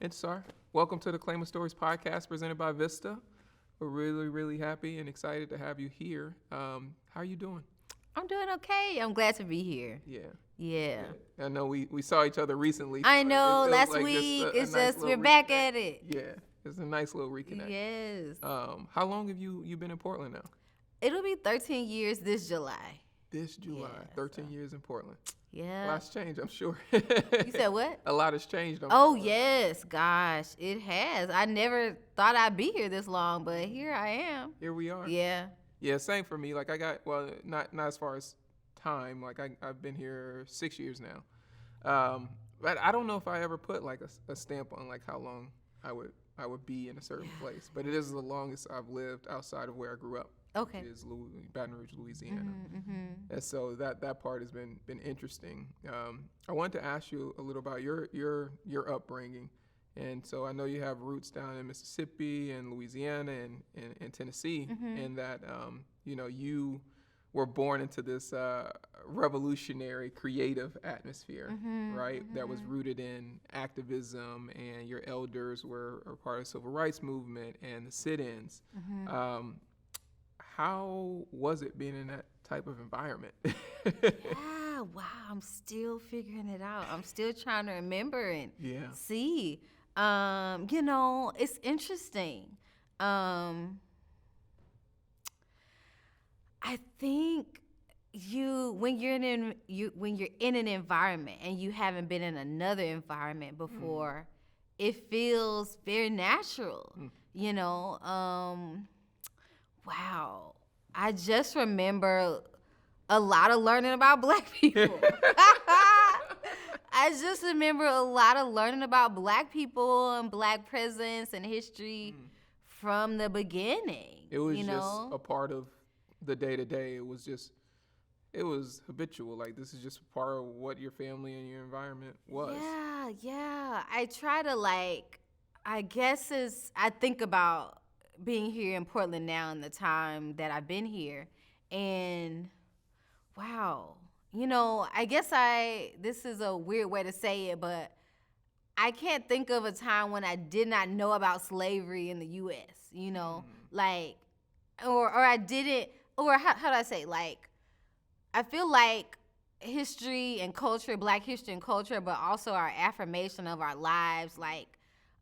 Intisar, welcome to the Claima Stories podcast presented by Vista. We're really, really happy and excited to have you here. How are you doing? I'm doing okay. I'm glad to be here. Yeah. Yeah. I know we saw each other recently. I so know, it feels last like week. a It's nice just, little we're back reconnect. at it. Yeah, it's a nice little reconnect. Yes. How long have you been in Portland now? It'll be 13 years this July. This July, Yeah, 13 years in Portland. A Yeah. lot's changed, I'm sure. You said what? A lot has changed. Oh, yes. Gosh, it has. I never thought I'd be here this long, but here I am. Here we are. Yeah. Yeah, same for me. Like not as far as time. Like I've been here 6 years now. But I don't know if I ever put like a stamp on like how long I would be in a certain place. But it is the longest I've lived outside of where I grew up. Okay. Which is Baton Rouge, Louisiana. Mm-hmm. And so that part has been interesting. I wanted to ask you a little about your upbringing. And so I know you have roots down in Mississippi and Louisiana and Tennessee, and that you were born into this revolutionary, creative atmosphere, right? That was rooted in activism, and your elders were part of the civil rights movement and the sit-ins. How was it being in that type of environment? Yeah, wow. I'm still figuring it out. I'm still trying to remember and see. It's interesting. I think when you're in an environment and you haven't been in another environment before, it feels very natural. Wow. I just remember a lot of learning about Black people. I just remember a lot of learning about Black people and Black presence and history from the beginning. It was just a part of the day-to-day. It was habitual. Like, this is just part of what your family and your environment was. Yeah. I try to, I guess I think about being here in Portland now and the time that I've been here. And, wow. I guess this is a weird way to say it, but I can't think of a time when I did not know about slavery in the U.S., or I didn't, or how do I say, I feel like history and culture, Black history and culture, but also our affirmation of our lives,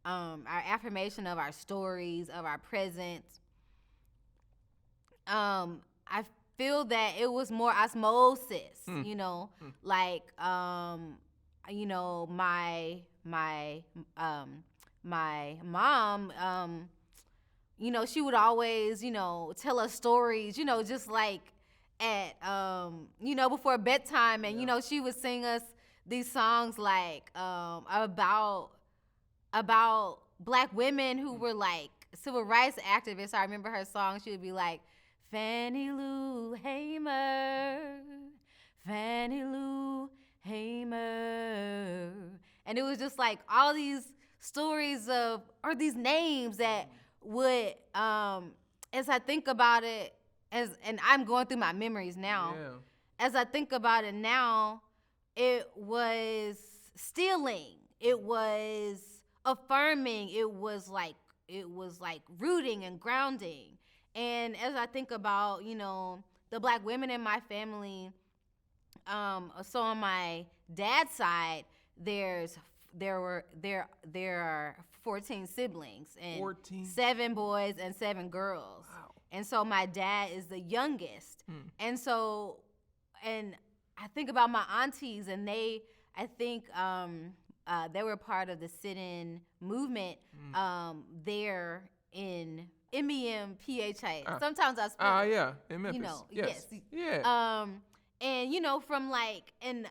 our affirmation of our stories, of our presence. I feel that it was more osmosis, my mom, she would always, tell us stories, just at, before bedtime. And, she would sing us these songs about Black women who were civil rights activists. I remember her song. She would be like, Fannie Lou Hamer, Fannie Lou Hamer. And it was just all these stories or these names that would, as I think about it, and I'm going through my memories now. Yeah. As I think about it now, it was stealing. It was affirming. It was rooting and grounding. And as I think about, the Black women in my family, so on my dad's side, there are 14 siblings and 7 boys and 7 girls. Wow. And so my dad is the youngest. And so, and I think about my aunties, and they were part of the sit-in movement there in MEMPHA. Sometimes I speak. In Memphis. Yes. Yeah. And from and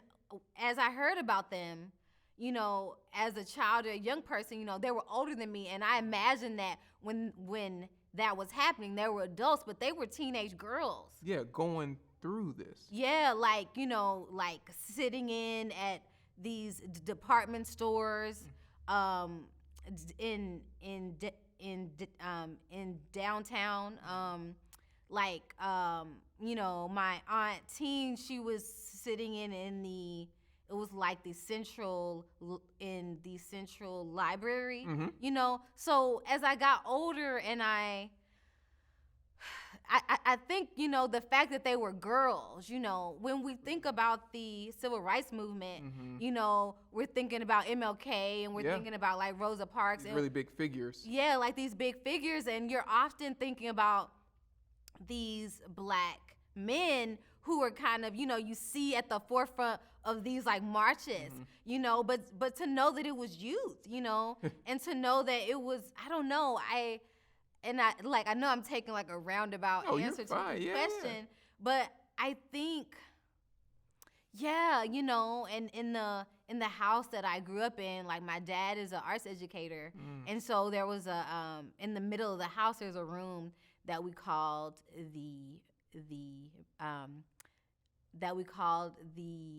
as I heard about them, as a child or a young person, they were older than me, and I imagined that when that was happening, they were adults, but they were teenage girls. Yeah, going through this. Yeah, sitting in at these department stores, in downtown. My aunt Teen, she was sitting in like the central library, Mm-hmm. you know. So as I got older, and I think, you know, the fact that they were girls, you know, when we think about the civil rights movement, Mm-hmm. you know, we're thinking about MLK, and we're Yeah. thinking about like Rosa Parks, These and really big figures. yeah, like these big figures, and you're often thinking about these black men who are kind of, you know, you see at the forefront of these like marches, you know, but to know that it was youth, you know, and to know that it was, I don't know, I know I'm taking like a roundabout Oh, you're answer to fine. the Yeah, question, yeah. but I think, yeah, you know, and in the house that I grew up in, like my dad is an arts educator, and so there was a in the middle of the house there's a room that we called the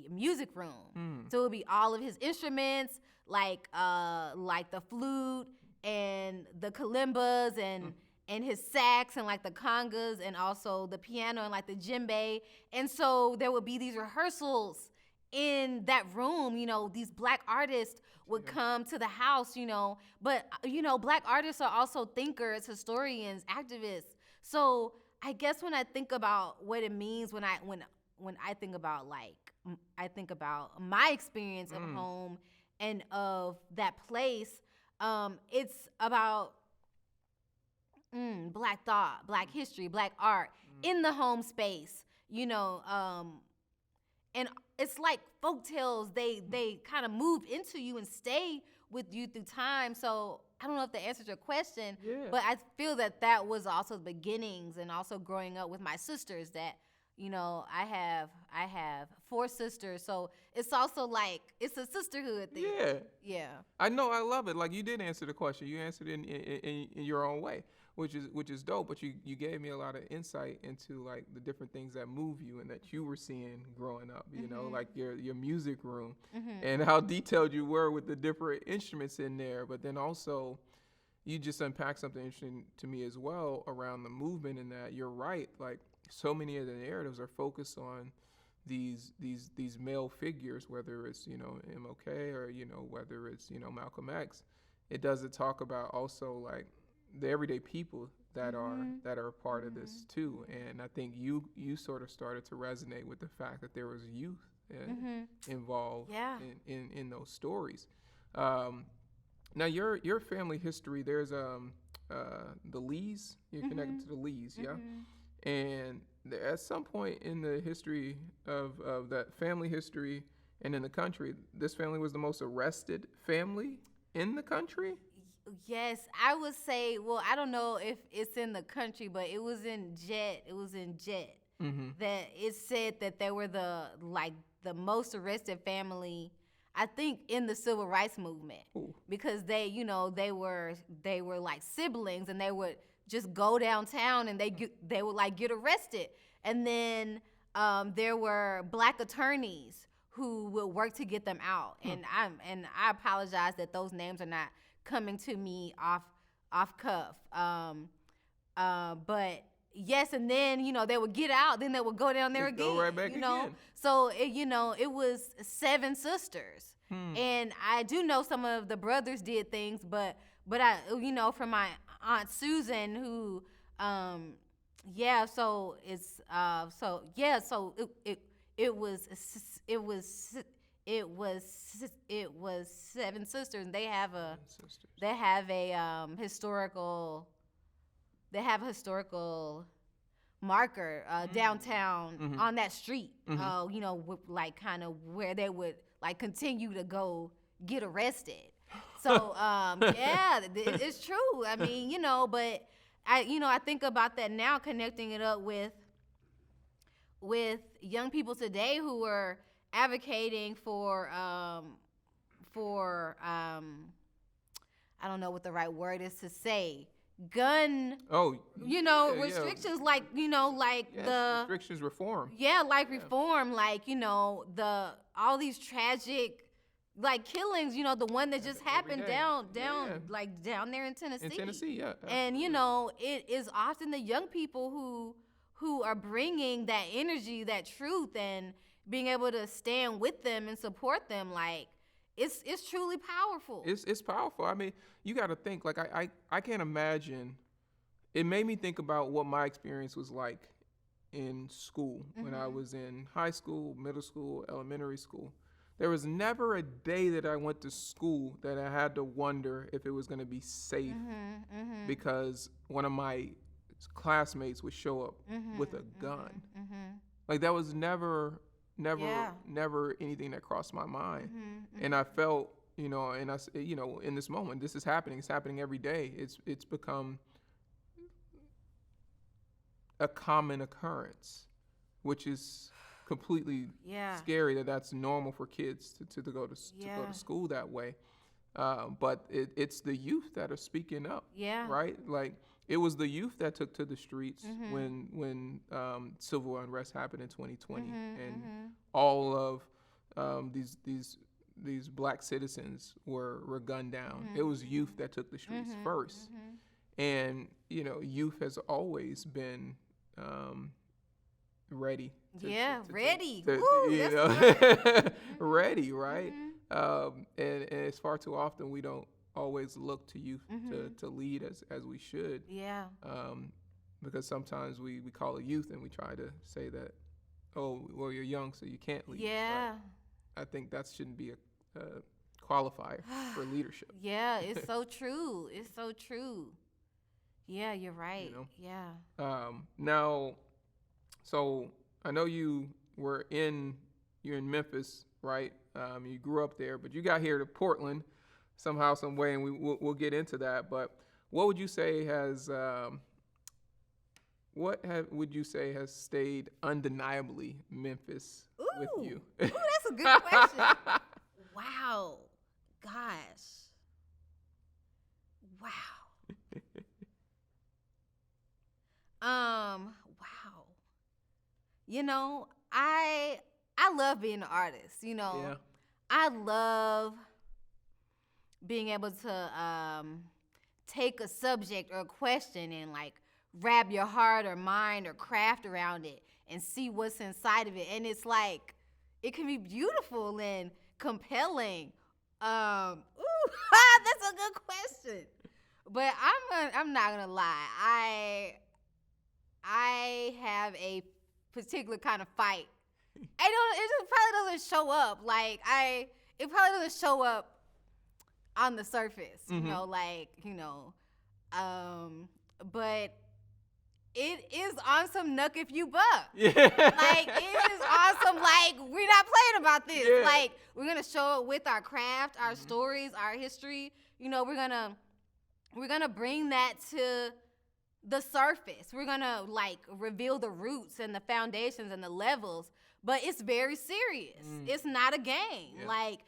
music room. So it would be all of his instruments, like the flute and the kalimbas and his sax and like the congas, and also the piano and like the djembe. And so there would be these rehearsals in that room, you know, these black artists would come to the house, you know, but you know, black artists are also thinkers, historians, activists. So I guess when I think about what it means, when I think about I think about my experience of home and of that place, it's about black thought, black history, black art in the home space, you know, and it's like folk tales, they kind of move into you and stay with you through time. So I don't know if that answers your question, but I feel that was also the beginnings, and also growing up with my sisters, that, you know, I have 4 sisters, so it's also like it's a sisterhood thing. Yeah. I know, I love it. Like, you did answer the question. You answered it in your own way, which is dope. But you gave me a lot of insight into like the different things that move you and that you were seeing growing up. You know, like your music room, and how detailed you were with the different instruments in there. But then also, you just unpacked something interesting to me as well around the movement, and that you're right. Like, so many of the narratives are focused on these male figures, whether it's, you know, MLK, or, you know, whether it's, you know, Malcolm X. It doesn't talk about also like the everyday people that are a part of this too. And I think you sort of started to resonate with the fact that there was youth involved in those stories. Now your family history, there's the Lees. You're connected to the Lees, yeah. And at some point in the history of that family history and in the country, this family was the most arrested family in the country. Yes, I would say, well, I don't know if it's in the country, but it was in Jet. That it said that they were the most arrested family, I think, in the civil rights movement. Ooh. Because they, you know, they were like siblings, and they would just go downtown and they would like get arrested. And then there were black attorneys who would work to get them out. And I apologize that those names are not coming to me off cuff. But yes, and then, you know, they would get out, then they would go down there again. Go right back you know? again. So it was 7 sisters. And I do know some of the brothers did things, but I, you know, from my Aunt Susan, who so it's it was 7 sisters, and they have a historical marker downtown on that street. You know, like kind of where they would like continue to go get arrested. So it's true. I mean, you know, but I think about that now, connecting it up with young people today who are advocating for I don't know what the right word is to say, gun restrictions, like, you know, like the restrictions reform. Reform, like, you know, all these tragic like killings, you know, the one that just happened down there in Tennessee. Yeah. Absolutely. And, you know, it is often the young people who are bringing that energy, that truth, and being able to stand with them and support them, like it's truly powerful. It's powerful. I mean, you got to think, like, I can't imagine. It made me think about what my experience was like in school when I was in high school, middle school, elementary school. There was never a day that I went to school that I had to wonder if it was going to be safe because one of my classmates would show up with a gun. Like, that was never anything that crossed my mind. And I felt, and in this moment, this is happening. It's happening every day. It's become a common occurrence, which is completely scary that's normal for kids to go to school that way. But it's the youth that are speaking up, right? Like, it was the youth that took to the streets when civil unrest happened in 2020, and all of these black citizens were gunned down. It was youth that took the streets first, and youth has always been ready. Ready. Ready, right? And it's far too often we don't always look to youth to lead as we should. Because sometimes we call it youth and we try to say that, oh, well, you're young, so you can't lead. But I think that shouldn't be a qualifier for leadership. It's so true. It's so true. Yeah, you're right. Now, so I know you're in Memphis, right? You grew up there, but you got here to Portland somehow, some way, and we'll get into that. But what would you say has stayed undeniably Memphis with you? Ooh, that's a good question. Wow, gosh, wow. Wow. I love being an artist. I love being able to take a subject or a question and like wrap your heart or mind or craft around it and see what's inside of it. And it's like, it can be beautiful and compelling. That's a good question. But I'm not gonna lie. I have a particular kind of fight. It just probably doesn't show up. Like it probably doesn't show up on the surface, but it is on some knuck if you buck. Like, it is awesome. Like, we're not playing about this. Like, we're gonna show it with our craft, our stories, our history. We're gonna bring that to the surface. We're gonna like reveal the roots and the foundations and the levels, but it's very serious. It's not a game. Like,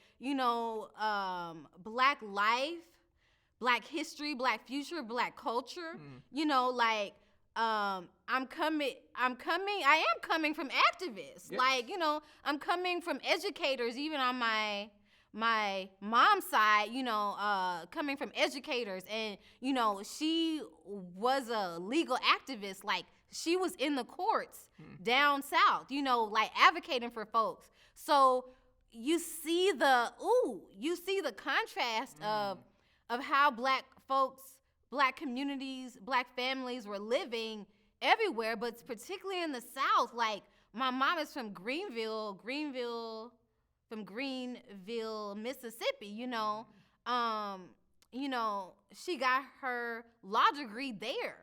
Black life, Black history, Black future, Black culture. I am coming from activists. Like, I'm coming from educators, even on my mom's side, coming from educators. And, she was a legal activist. Like, she was in the courts down south, like advocating for folks. So you see the contrast of how Black folks, Black communities, Black families were living everywhere, but particularly in the South. Like, my mom is from Greenville, Mississippi. She got her law degree there.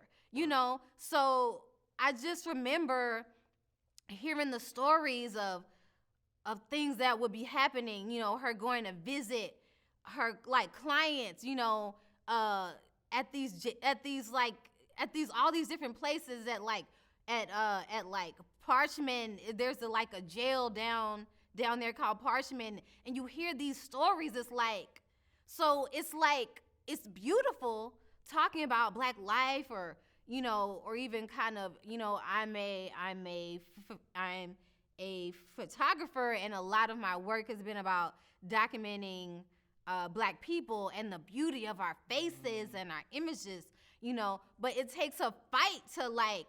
So I just remember hearing the stories of things that would be happening. Her going to visit her like clients. At all these different places at Parchman. There's a jail down there called Parchman, and you hear these stories. It's beautiful talking about Black life, or even kind of, I'm a photographer, and a lot of my work has been about documenting Black people and the beauty of our faces and our images, but it takes a fight to like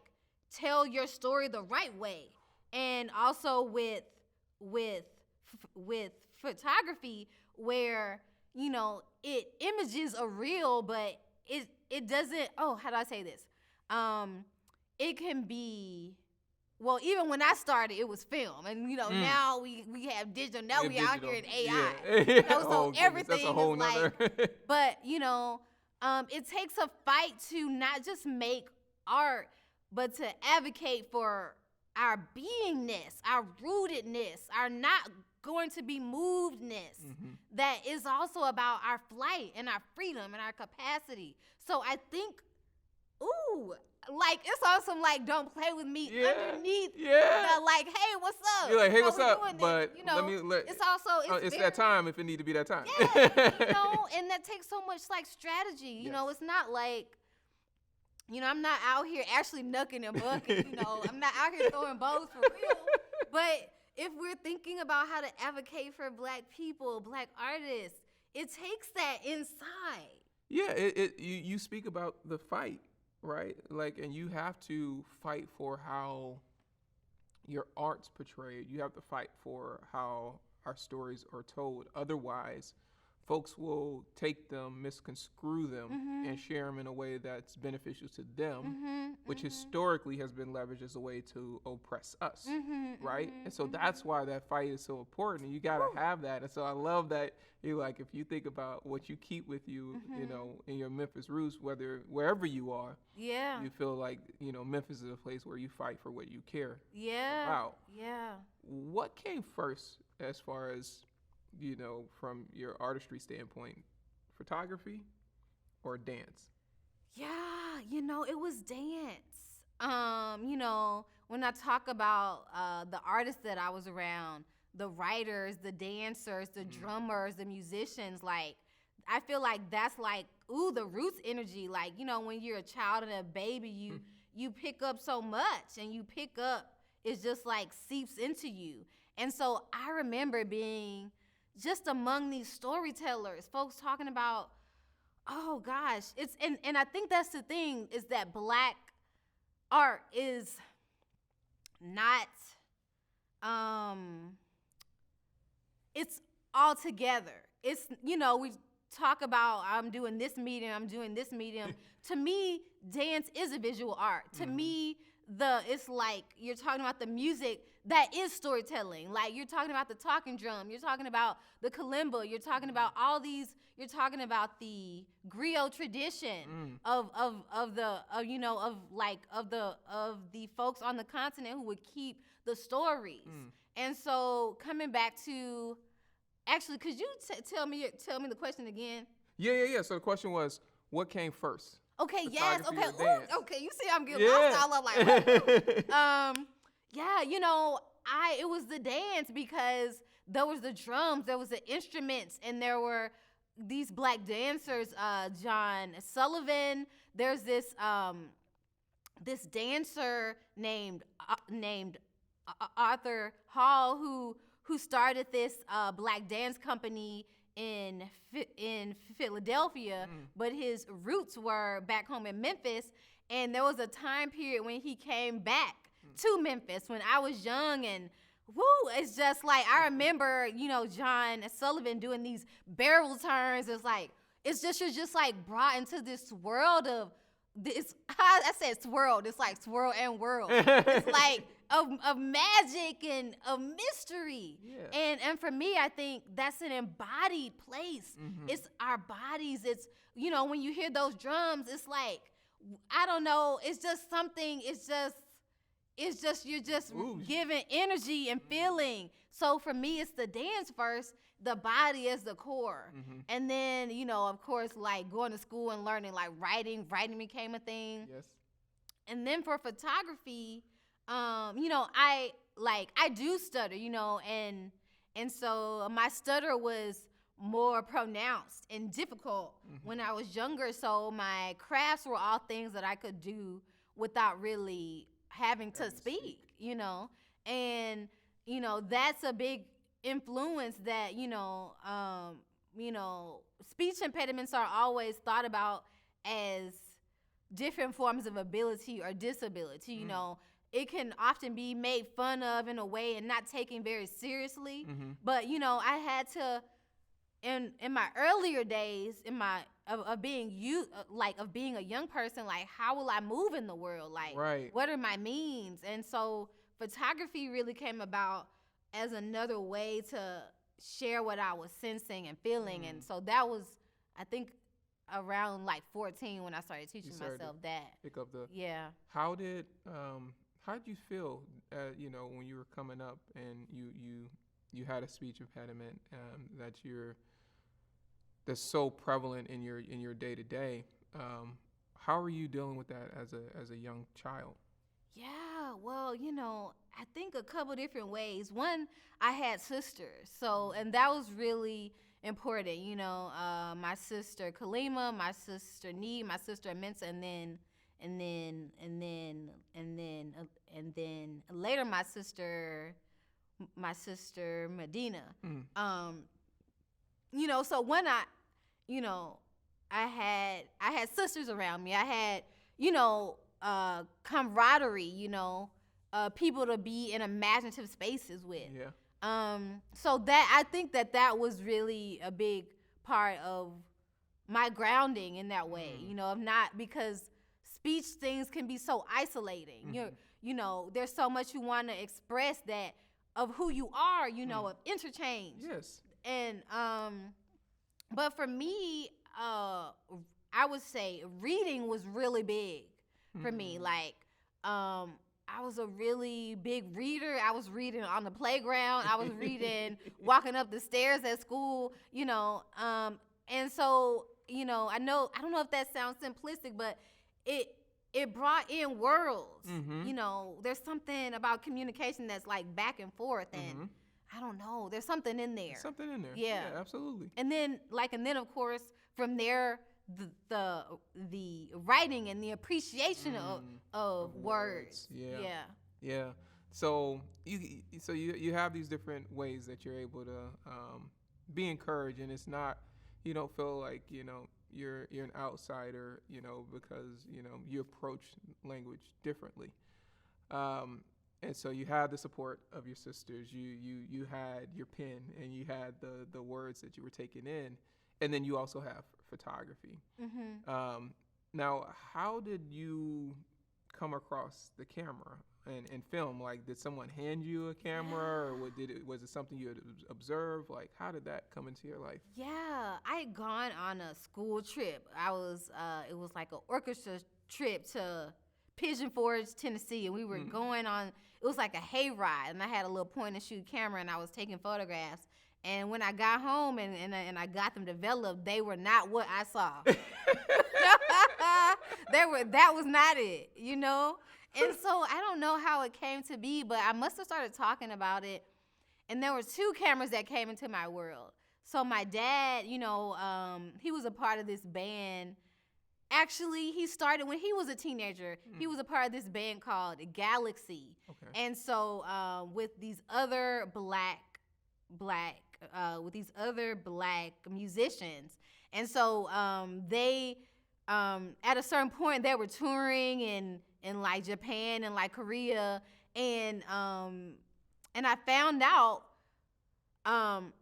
tell your story the right way. And also with with photography where, you know, images are real, but it doesn't, how do I say this? It can be, well, even when I started, it was film, and you know, now we have digital. Now we out here in AI. Yeah. You know, so everything that's a whole is nother. like. But you know, it takes a fight to not just make art, but to advocate for our beingness, our rootedness, our not going to be movedness. That is also about our flight and our freedom and our capacity. So I think, like it's awesome. Like, don't play with me underneath. The, like, hey, what's up? You're like, hey, How what's we up? doing this? But you know, it's also it's very, that time if it need to be that time. Yeah, you know, and that takes so much like strategy. You know, it's not like, you know, I'm not out here actually knucking and bucking. You know, I'm not out here throwing bows for real. But if we're thinking about how to advocate for Black people, Black artists, it takes that inside. Yeah, you speak about the fight, right? Like, and you have to fight for how your art's portrayed. You have to fight for how our stories are told. Otherwise, folks will take them, misconstrue them, and share them in a way that's beneficial to them, which historically has been leveraged as a way to oppress us, right? And so that's why that fight is so important. And you got to have that. And so I love that you're like, if you think about what you keep with you, you know, in your Memphis roots, wherever you are, you feel like, you know, Memphis is a place where you fight for what you care about. What came first as far as, you know, from your artistry standpoint, photography or dance? Yeah, you know, it was dance. You know, when I talk about the artists that I was around, the writers, the dancers, the drummers, the musicians, like, I feel like that's like, the roots energy. Like, you know, when you're a child and a baby, you pick up so much, and you pick up, it's just like seeps into you. And so I remember being just among these storytellers, folks talking about, oh gosh, it's and I think that's the thing, is that Black art is not it's all together. It's, you know, we talk about I'm doing this medium. To me, dance is a visual art. To me, it's like you're talking about the music that is storytelling. Like, you're talking about the talking drum, you're talking about the kalimba, you're talking about all these, you're talking about the griot tradition of the folks on the continent who would keep the stories. And so coming back to, actually, could you tell me the question again? Yeah. So the question was, what came first? Okay, yes. Okay. Okay, you see I'm getting Yeah. lost all up like, yeah, you know, it was the dance, because there was the drums, there was the instruments, and there were these Black dancers, John Sullivan. There's this this dancer named Arthur Hall who started this Black dance company in Philadelphia, but his roots were back home in Memphis. And there was a time period when he came back to Memphis when I was young, and it's just like, I remember, you know, John Sullivan doing these barrel turns. It's like, you're just like brought into this world of this, I said swirl, it's like swirl and world. It's like of magic and of mystery. Yeah. And for me, I think that's an embodied place. It's our bodies. It's, you know, when you hear those drums, it's like, I don't know, it's just something, it's just you're just giving energy and feeling. So for me, it's the dance first, the body is the core. And then, you know, of course, like going to school and learning, like writing became a thing. Yes. And then for photography, you know, I do stutter, you know, and so my stutter was more pronounced and difficult when I was younger. So my crafts were all things that I could do without really having to speak, you know. And, you know, that's a big influence that, you know, speech impediments are always thought about as different forms of ability or disability, you know. it can often be made fun of in a way and not taken very seriously. Mm-hmm. But I had to, in my earlier days, of being of being a young person, like, how will I move in the world? Like, Right. what are my means? And so photography really came about as another way to share what I was sensing and feeling. And so that was, I think, around like 14 when I started teaching myself that. Pick up the. Yeah. How did you feel? When you were coming up and you had a speech impediment that's so prevalent in your day to day. How are you dealing with that as a young child? Yeah, well, I think a couple different ways. One, I had sisters, and that was really important. My sister Claima, my sister Nee, my sister Mensa, and then later my sister Medina. Mm. So when I had sisters around me. I had camaraderie. People to be in imaginative spaces with. Yeah. So that, I think that was really a big part of my grounding in that way. Of not, because speech things can be so isolating. Mm-hmm. There's so much you want to express that of who you are. Of interchange. Yes. And but for me, I would say reading was really big for me. Like, I was a really big reader. I was reading on the playground. I was reading walking up the stairs at school, and so, I don't know if that sounds simplistic, but it brought in worlds. Mm-hmm. There's something about communication that's like back and forth, and I don't know, there's something in there. There's something in there. Yeah, absolutely. And then of course, from there, the writing and the appreciation of words. Yeah. So you have these different ways that you're able to be encouraged, and it's not, you don't feel like you're an outsider, because you approach language differently. And so you had the support of your sisters. You had your pen, and you had the words that you were taking in, and then you also have photography. Mm-hmm. Now, how did you come across the camera and film? Like, did someone hand you a camera, or was it something you had observed? Like, how did that come into your life? Yeah, I had gone on a school trip. It was like an orchestra trip to Pigeon Forge, Tennessee, and we were going on. It was like a hayride, and I had a little point and shoot camera, and I was taking photographs. And when I got home and I got them developed, they were not what I saw. That was not it, And so I don't know how it came to be, but I must have started talking about it. And there were two cameras that came into my world. So my dad, he was a part of this band. Actually, he started when he was a teenager. He was a part of this band called Galaxy. Okay. And so with these other black musicians. And so they at a certain point they were touring in like Japan and like Korea, and I found out.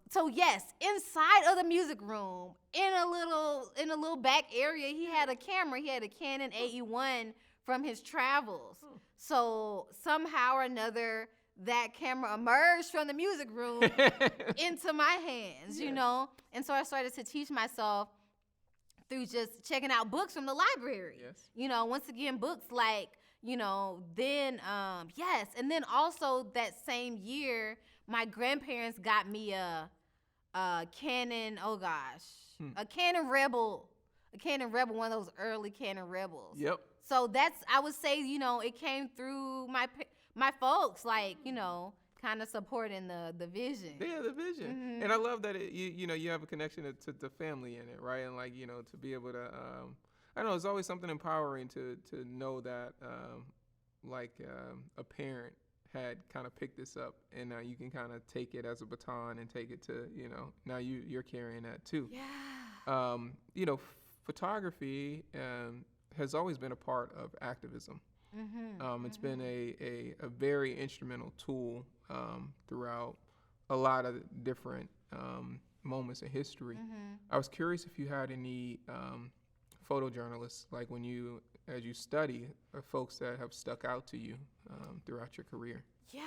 So yes, inside of the music room, in a little back area, he had a camera. He had a Canon AE1 from his travels. So somehow or another, that camera emerged from the music room into my hands, And so I started to teach myself through just checking out books from the library. Yes. Once again, books like, then, yes. And then also that same year, my grandparents got me a Canon, a Canon Rebel, one of those early Canon Rebels. Yep. So I would say, it came through my folks, like, kind of supporting the vision. Yeah, the vision. Mm-hmm. And I love that you have a connection to the family in it, right? And like, to be able to, I don't know, it's always something empowering to know that, a parent had kind of picked this up, and now you can kind of take it as a baton and take it to, now you're carrying that too. Yeah. Photography has always been a part of activism. It's been a very instrumental tool throughout a lot of different moments in history. I was curious if you had any photojournalists, like as you study, or folks that have stuck out to you throughout your career. Yeah,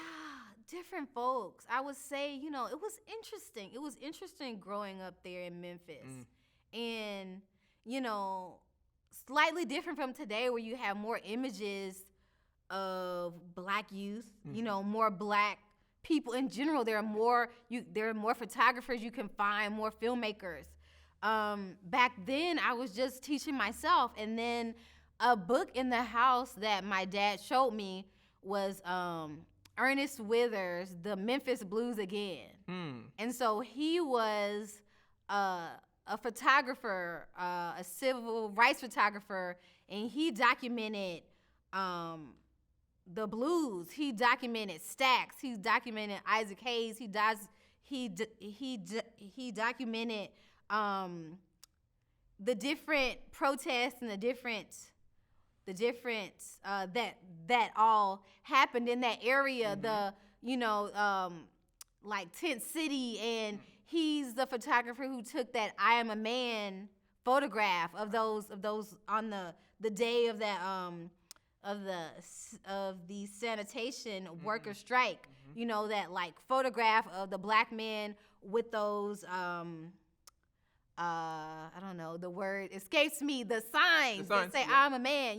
different folks. I would say, it was interesting. It was interesting growing up there in Memphis. And, slightly different from today, where you have more images of Black youth, more Black people in general. There are more photographers you can find, more filmmakers. Back then, I was just teaching myself. And then a book in the house that my dad showed me was Ernest Withers' The Memphis Blues Again. And so he was a photographer, a civil rights photographer, and he documented the blues. He documented Stax. He documented Isaac Hayes. He documented the different protests and the different that all happened in that area. Like Tent City, and he's the photographer who took that "I Am a Man" photograph of those on the day of that of the sanitation worker strike. That like photograph of the Black men with those I don't know, the word escapes me, the signs that say "I'm a man,"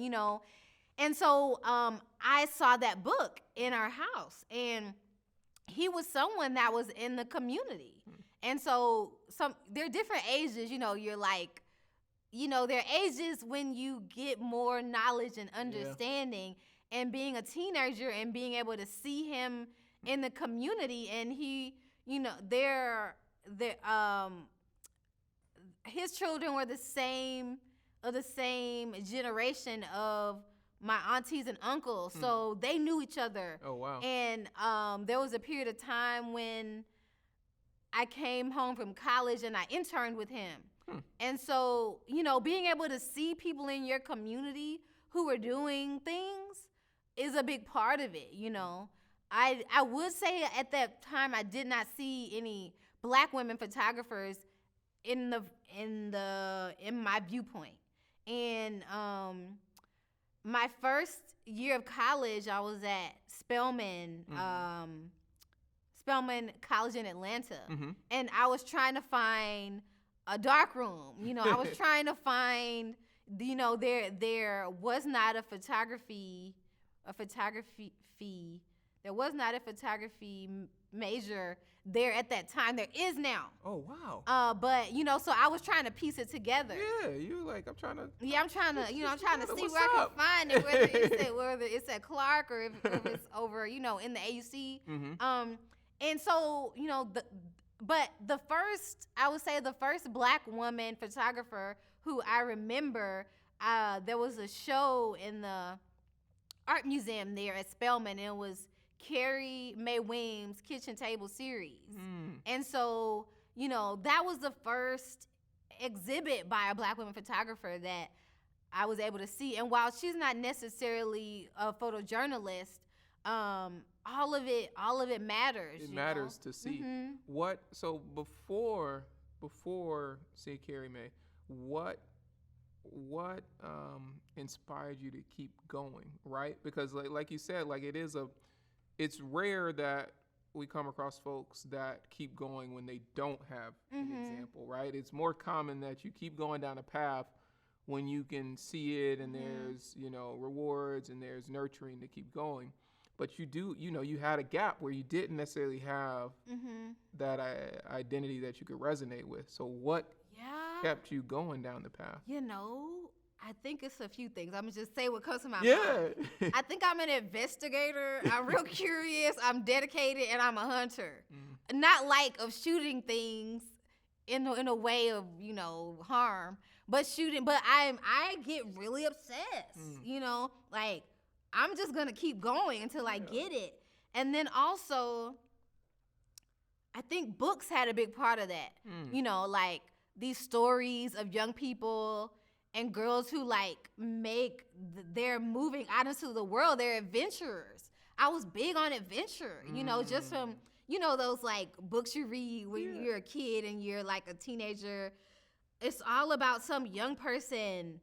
And so I saw that book in our house, and he was someone that was in the community. And so there are different ages, you're like, there are ages when you get more knowledge and understanding, and being a teenager and being able to see him in the community, and he, his children were the same generation of my aunties and uncles, so they knew each other. Oh, wow. And there was a period of time when I came home from college and I interned with him. And so, being able to see people in your community who are doing things is a big part of it, I would say at that time I did not see any Black women photographers in my viewpoint. And my first year of college, I was at Spelman College in Atlanta, and I was trying to find a dark room. I was trying to find, there was not a photography there was not a photography major there at that time. There is now. Oh, wow. But so I was trying to piece it together. Yeah, you're like, I'm trying to see where I can find it, whether it's at Clark or if it's over, in the AUC. And so, but the first Black woman photographer who I remember, there was a show in the art museum there at Spelman, and it was Carrie Mae Weems' Kitchen Table Series. And so, that was the first exhibit by a Black woman photographer that I was able to see. And while she's not necessarily a photojournalist, all of it matters. It matters to see. So before say Carrie Mae, what inspired you to keep going, right? Because like you said, like it's rare that we come across folks that keep going when they don't have an example, right? It's more common that you keep going down a path when you can see it, and there's, rewards, and there's nurturing to keep going. But you had a gap where you didn't necessarily have that identity that you could resonate with. So what kept you going down the path? I think it's a few things. I'm going to just say what comes to my mind. I think I'm an investigator. I'm real curious. I'm dedicated, and I'm a hunter. Not like of shooting things in a way of, harm, but shooting. But I get really obsessed, like I'm just going to keep going until I get it. And then also, I think books had a big part of that. Like these stories of young people and girls who like make they're moving out into the world. They're adventurers. I was big on adventure, you know, just from, you know, those like books you read when you're a kid and you're like a teenager. It's all about some young person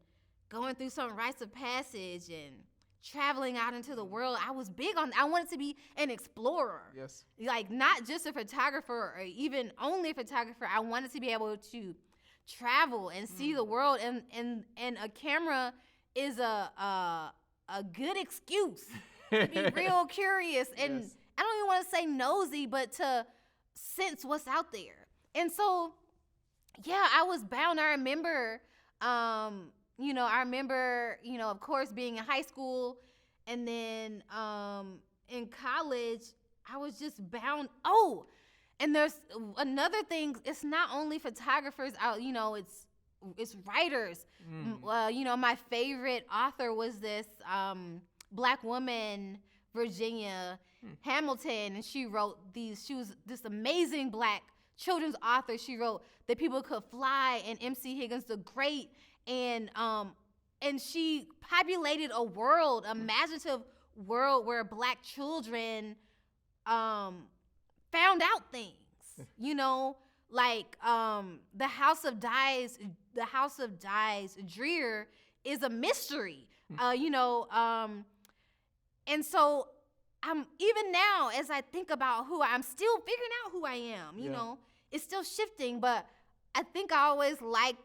going through some rites of passage and traveling out into the world. I was big on, I wanted to be an explorer. Yes. Like not just a photographer or even only a photographer. I wanted to be able to travel and see the world, and a camera is a good excuse to be real curious and I don't even want to say nosy, but to sense what's out there. And so, yeah, I was bound. I remember, of course, being in high school, and then in college, I was just bound. Oh, and there's another thing. It's not only photographers out, you know, it's writers. My favorite author was this Black woman, Virginia Hamilton, and she was this amazing Black children's author. She wrote That People Could Fly and MC Higgins the Great, and she populated a world, imaginative world where Black children found out things, you know, like the House of Dyes Dreer is a mystery, and so I'm even now as I think about I'm still figuring out who I am, you know, it's still shifting, but I think I always like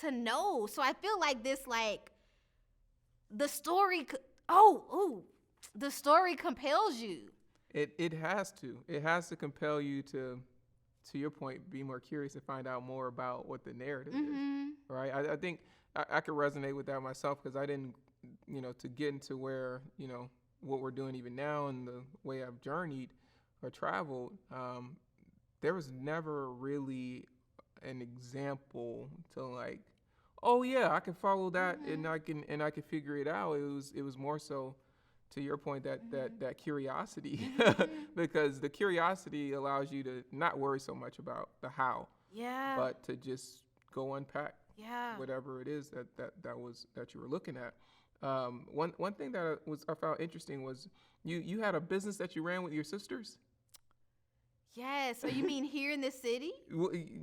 to know. So I feel like this, like the story, the story compels you. It has to compel you to your point, be more curious and find out more about what the narrative is, right? I think I could resonate with that myself, because I didn't, you know, to get into where, you know, what we're doing even now and the way I've journeyed or traveled, there was never really an example to like, oh yeah, I can follow that and I can figure it out. It was more so, to your point, that curiosity, because the curiosity allows you to not worry so much about the how, but to just go unpack whatever it is that you were looking at. One thing that I found interesting was you had a business that you ran with your sisters. Yes. So you mean here in this city?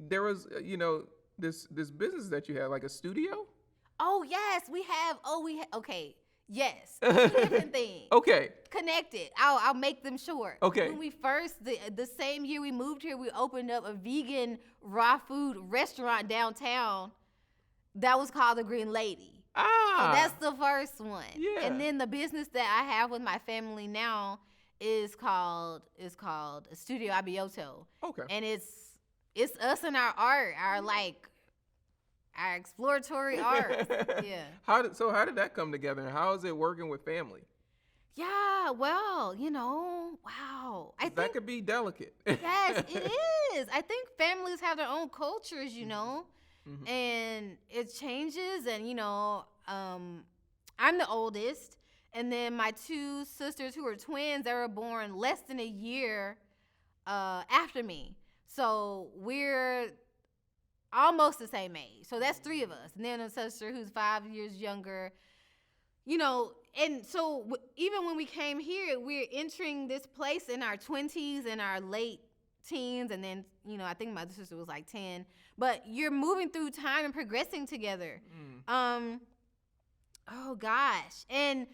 There was, this business that you had, like a studio. Oh yes, we have. Okay. Yes, different things. Okay. Connected. I'll make them short. Okay. When we first, the same year we moved here, we opened up a vegan raw food restaurant downtown. That was called the Green Lady. So that's the first one. Yeah. And then the business that I have with my family now is called Studio Abioto. Okay. And it's us and our art, our exploratory art. Yeah. How did that come together, and how is it working with family? Yeah, well, wow. I think that could be delicate. Yes, it is. I think families have their own cultures, and it changes. And, I'm the oldest. And then my two sisters who are twins, they were born less than a year after me. So we're almost the same age. So that's three of us. And then a sister who's 5 years younger, and so even when we came here, we're entering this place in our 20s and our late teens. And then, I think my other sister was like 10, but you're moving through time and progressing together. Oh gosh. And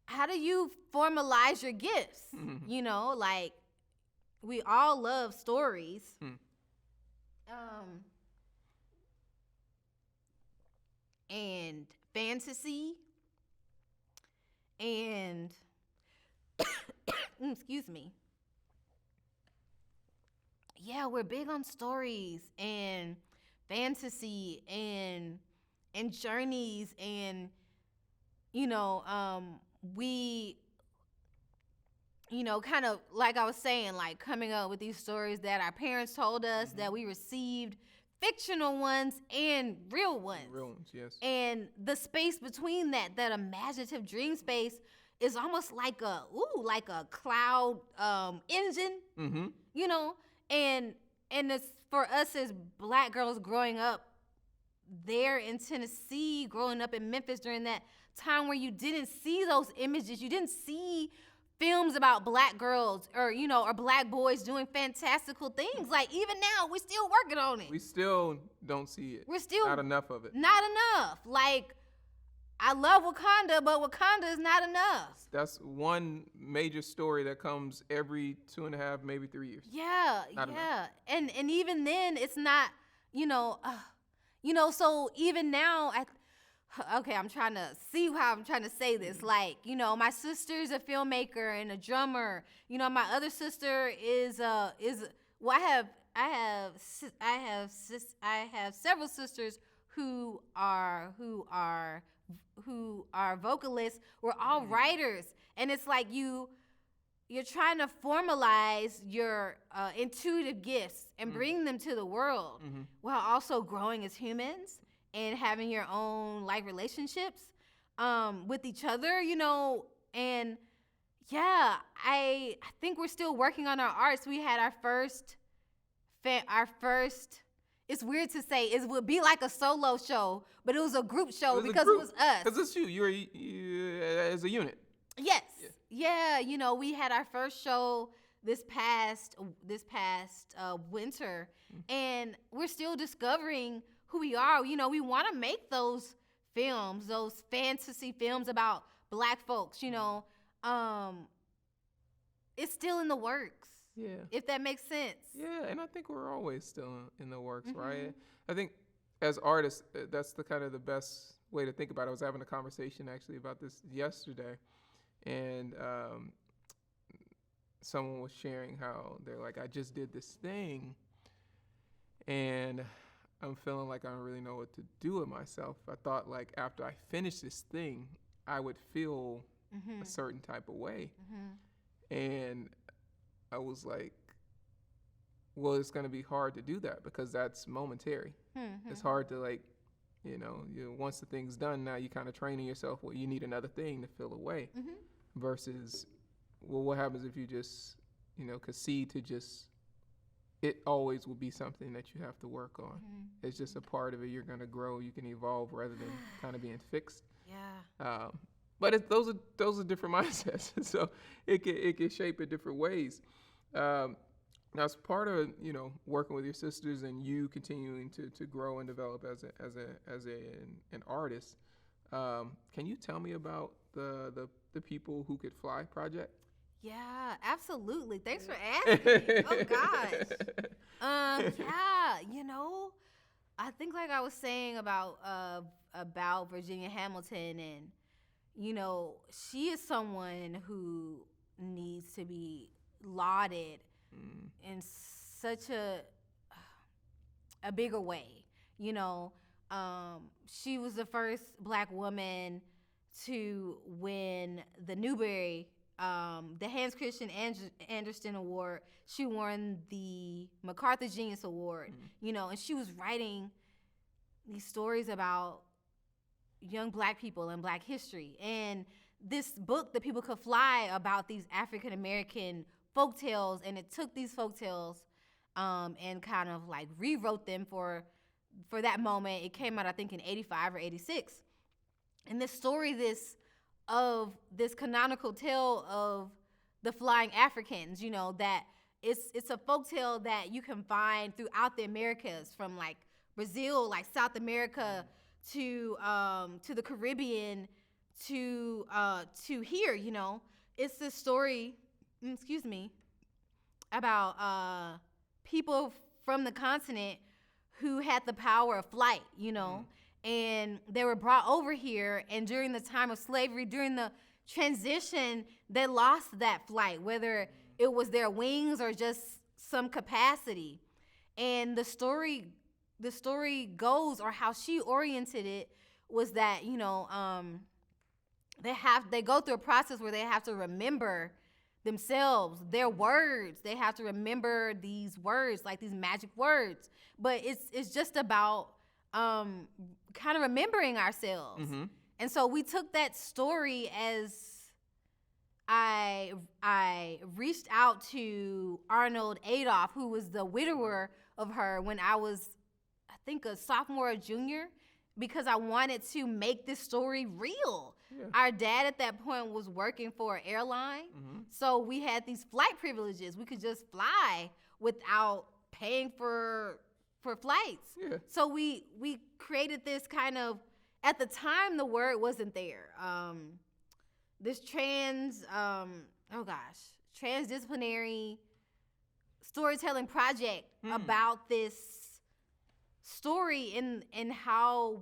how do you formalize your gifts? Like we all love stories. And fantasy, and excuse me. Yeah, we're big on stories and fantasy and journeys, and we kind of, like I was saying, like coming up with these stories that our parents told us, that we received, fictional ones and real ones. Real ones, yes. And the space between that imaginative dream space is almost like a cloud engine. And it's for us as Black girls growing up there in Tennessee, growing up in Memphis during that time where you didn't see those images. You didn't see films about black girls or, or black boys doing fantastical things. Like, even now, we're still working on it. We still don't see it. We're still not enough of it. Not enough. Like, I love Wakanda, but Wakanda is not enough. That's one major story that comes every 2.5, maybe 3 years. Yeah, not enough. And even then, it's not, so even now, I'm trying to see how I'm trying to say this. Like, my sister's a filmmaker and a drummer. My other sister I have several sisters who are vocalists. We're all writers, and it's like you're trying to formalize your intuitive gifts and bring them to the world while also growing as humans and having your own like relationships with each other, and yeah, I think we're still working on our arts. We had our first it's weird to say it would be like a solo show, but it was a group show because it was us. Because it's you as a unit. Yes. Yeah, we had our first show this past winter, and we're still discovering who we are. We want to make those films, those fantasy films about black folks, it's still in the works. Yeah. If that makes sense. Yeah, and I think we're always still in the works, right? I think as artists, that's the kind of the best way to think about it. I was having a conversation actually about this yesterday, and someone was sharing how they're like, I just did this thing, and I'm feeling like I don't really know what to do with myself. I thought like after I finish this thing, I would feel a certain type of way. And I was like, well, it's going to be hard to do that because that's momentary. It's hard to like, once the thing's done, now you kind of training yourself, well, you need another thing to fill away versus, well, what happens if you just, concede to just, it always will be something that you have to work on. It's just a part of it. You're going to grow. You can evolve rather than kind of being fixed. Yeah. But those are different mindsets, so it can shape in different ways. Now, as part of working with your sisters and you continuing to grow and develop as an artist, can you tell me about the People Who Could Fly project? Yeah, absolutely. Thanks for asking. Oh gosh. I think like I was saying about Virginia Hamilton, and she is someone who needs to be lauded in such a bigger way. She was the first Black woman to win the Newbery, the Hans Christian Andersen Award. She won the MacArthur Genius Award, and she was writing these stories about young Black people and Black history. And this book, The People Could Fly, about these African American folktales, and it took these folktales and kind of like rewrote them for that moment. It came out, I think, in 85 or 86. And this story, this canonical tale of the flying Africans, that it's a folktale that you can find throughout the Americas, from like Brazil, like South America, to the Caribbean, to here. It's this story, about people from the continent who had the power of flight, and they were brought over here, and during the time of slavery, during the transition, they lost that flight, whether it was their wings or just some capacity. And the story goes, or how she oriented it, was that they go through a process where they have to remember themselves, their words. They have to remember these words, like these magic words. But it's just about kind of remembering ourselves. And so we took that story as I reached out to Arnold Adolph, who was the widower of her when I was, I think, a sophomore or junior because I wanted to make this story real. Yeah. Our dad at that point was working for an airline. So we had these flight privileges. We could just fly without paying for flights. Yeah. So we created this kind of, at the time the word wasn't there. This transdisciplinary storytelling project about this story and how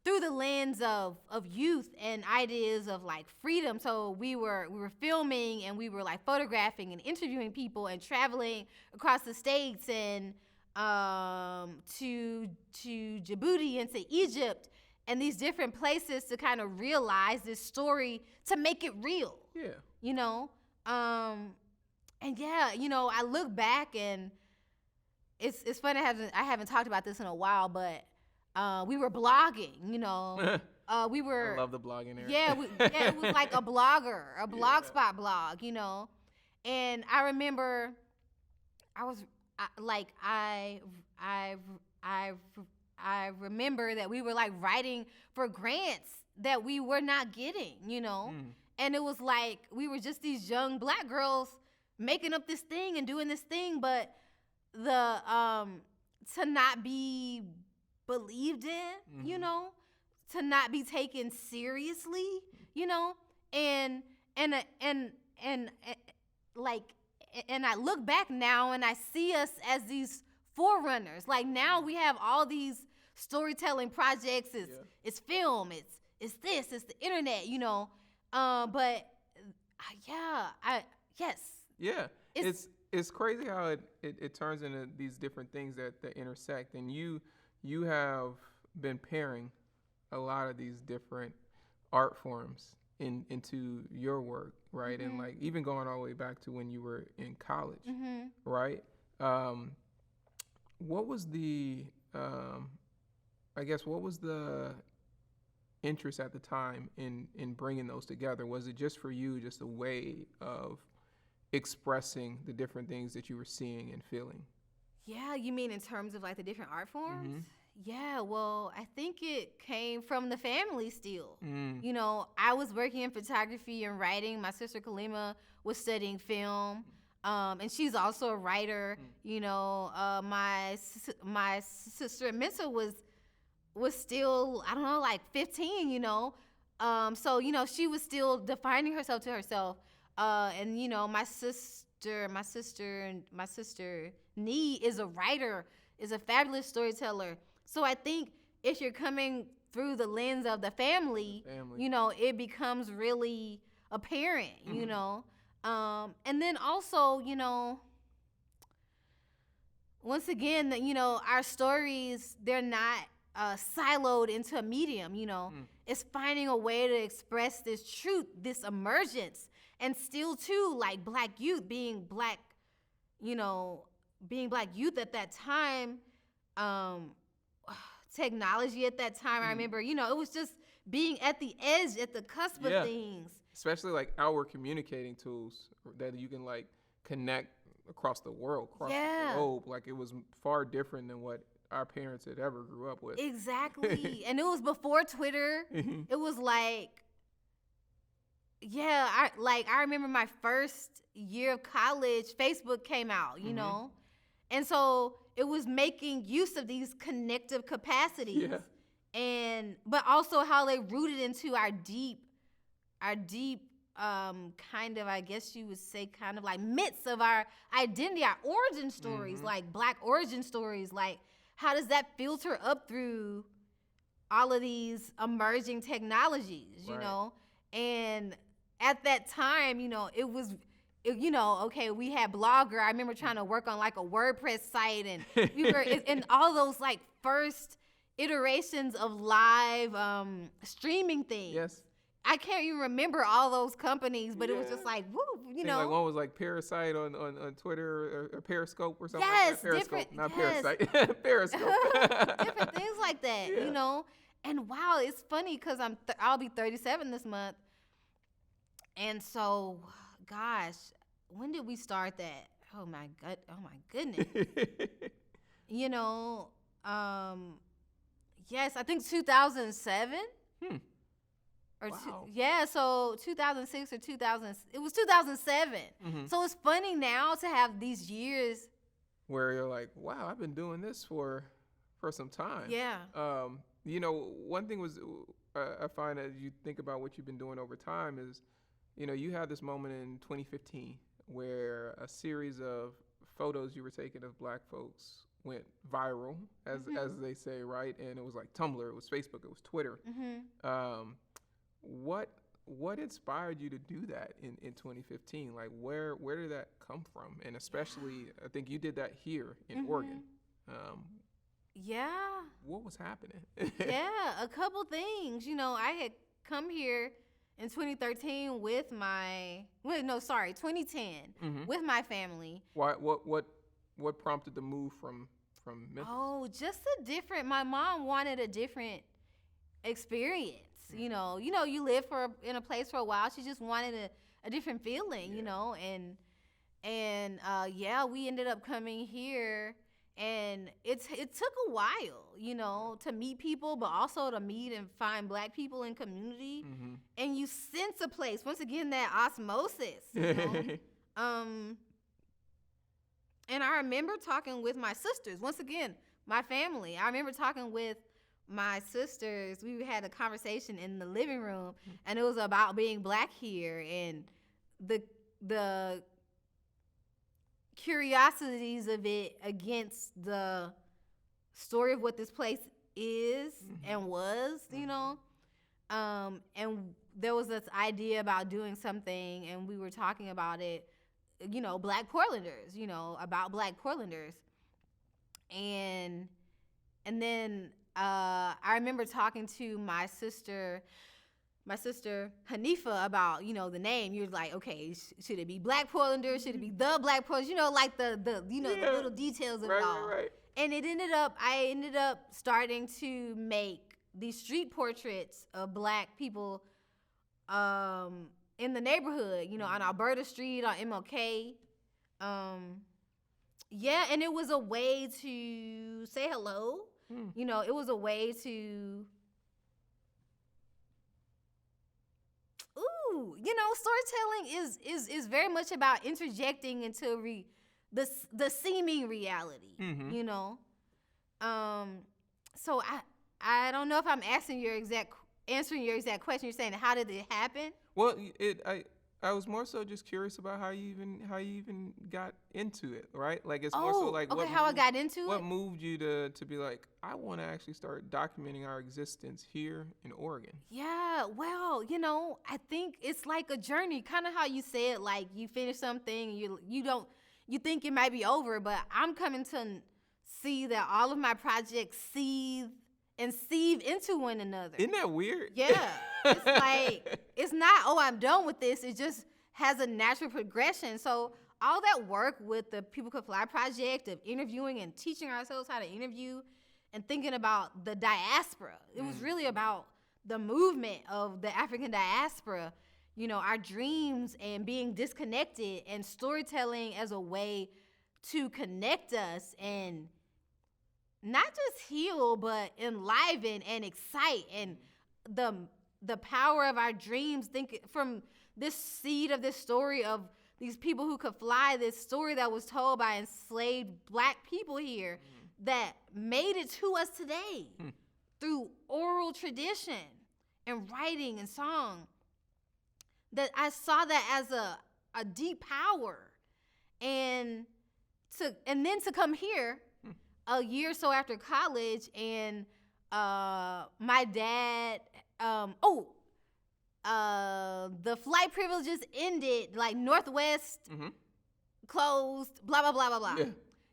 through the lens of youth and ideas of like freedom. So we were filming and we were like photographing and interviewing people and traveling across the states and to Djibouti and to Egypt and these different places to kind of realize this story, to make it real. Yeah. You know? And yeah, you know, I look back and it's funny, I haven't talked about this in a while, but we were blogging, you know. We were. I love the blogging area. Yeah, it was like a blogger, a blogspot blog, you know. And I remember, I remember that we were like writing for grants that we were not getting, you know. And it was like we were just these young black girls making up this thing and doing this thing, but to not be believed in, you know, to not be taken seriously, you know, and I look back now and I see us as these forerunners. Like now we have all these storytelling projects. It's film. It's this. It's the internet. You know. But yes. Yeah. It's crazy how it turns into these different things that intersect, and you have been pairing a lot of these different art forms into your work, right? And like even going all the way back to when you were in college, right? What was the interest at the time in bringing those together? Was it just for you, just a way of expressing the different things that you were seeing and feeling? Yeah, you mean in terms of like the different art forms? Yeah, well, I think it came from the family still. You know, I was working in photography and writing. My sister Claima was studying film, and she's also a writer. You know, my sister Mensa was still, I don't know, like 15. You know, so you know she was still defining herself to herself. And you know, my sister Nee is a writer, is a fabulous storyteller. So I think if you're coming through the lens of the family. You know, it becomes really apparent, you know. And then also, you know, once again, you know, our stories, they're not siloed into a medium, you know. It's finding a way to express this truth, this emergence, and still too, like black youth being black, you know, being black youth at that time, technology at that time, I remember, you know, it was just being at the edge, at the cusp of things. Especially like our communicating tools that you can like connect across the world, across the globe. Like it was far different than what our parents had ever grew up with. Exactly. And it was before Twitter. It was like, I remember my first year of college, Facebook came out, you know? And so it was making use of these connective capacities. But also how they rooted into our deep kind of, I guess you would say, kind of like myths of our identity, our origin stories, like black origin stories. Like, how does that filter up through all of these emerging technologies, you know? And at that time, you know, you know, okay, we had Blogger. I remember trying to work on like a WordPress site, and we were in all those like first iterations of live streaming things. I can't even remember all those companies, but it was just like, woo, you know. Like one was like Parasite on Twitter or Periscope or something like that. Periscope, not Parasite. Periscope. Different things like that, you know. And wow, it's funny because I'll be 37 this month. And so, gosh, when did we start that? Oh my goodness. You know, Yes, I think 2007. Or Wow. so 2006 or 2000. It was 2007. So it's funny now to have these years where you're like, wow, I've been doing this for some time. Yeah. One thing was I find as you think about what you've been doing over time is, you had this moment in 2015 where a series of photos you were taking of Black folks went viral, as they say, right? And it was like Tumblr, it was Facebook, it was Twitter. What inspired you to do that in 2015? Like, where did that come from? And especially, I think you did that here in Oregon. Yeah. What was happening? A couple things. I had come here in 2013 2010 with my family. Why? What prompted the move from Memphis? Oh, just my mom wanted a different experience. You live in a place for a while. She just wanted a different feeling, and we ended up coming here, and it took a while, to meet people, but also to meet and find Black people in community, and you sense a place, once again, that osmosis, and I remember talking with my sisters, once again, my family. I remember talking with my sisters. We had a conversation in the living room, and it was about being Black here and the curiosities of it against the story of what this place is and was, and there was this idea about doing something, and we were talking about it, Black Portlanders, about Black Portlanders, and then I remember talking to my sister Hanifa about, the name. You're like, okay, should it be Black Portlanders? Should it be the Black Portlanders? Like the little details of it all. Right. And I ended up starting to make these street portraits of Black people in the neighborhood, on Alberta Street, on MLK. And it was a way to say hello. It was a way to, storytelling is very much about interjecting into the seeming reality, So I don't know if I'm answering your exact question. You're saying, how did it happen? Well, I was more so just curious about how you even got into it, right? Like, it's more so like how I got into it. What moved you to be like, I want to actually start documenting our existence here in Oregon? Yeah, well, I think it's like a journey, kind of how you said, like you finish something, you think it might be over, but I'm coming to see that all of my projects seethe into one another. Isn't that weird? Yeah. It's like, it's not, I'm done with this. It just has a natural progression. So all that work with the People Could Fly project of interviewing and teaching ourselves how to interview and thinking about the diaspora. It was really about the movement of the African diaspora, our dreams and being disconnected, and storytelling as a way to connect us and not just heal, but enliven and excite, and the power of our dreams. Think from this seed of this story of these people who could fly, this story that was told by enslaved Black people here that made it to us today through oral tradition and writing and song. That I saw that as a deep power, and then to come here a year or so after college, and my dad, the flight privileges ended, like Northwest closed, blah, blah, blah, blah, blah.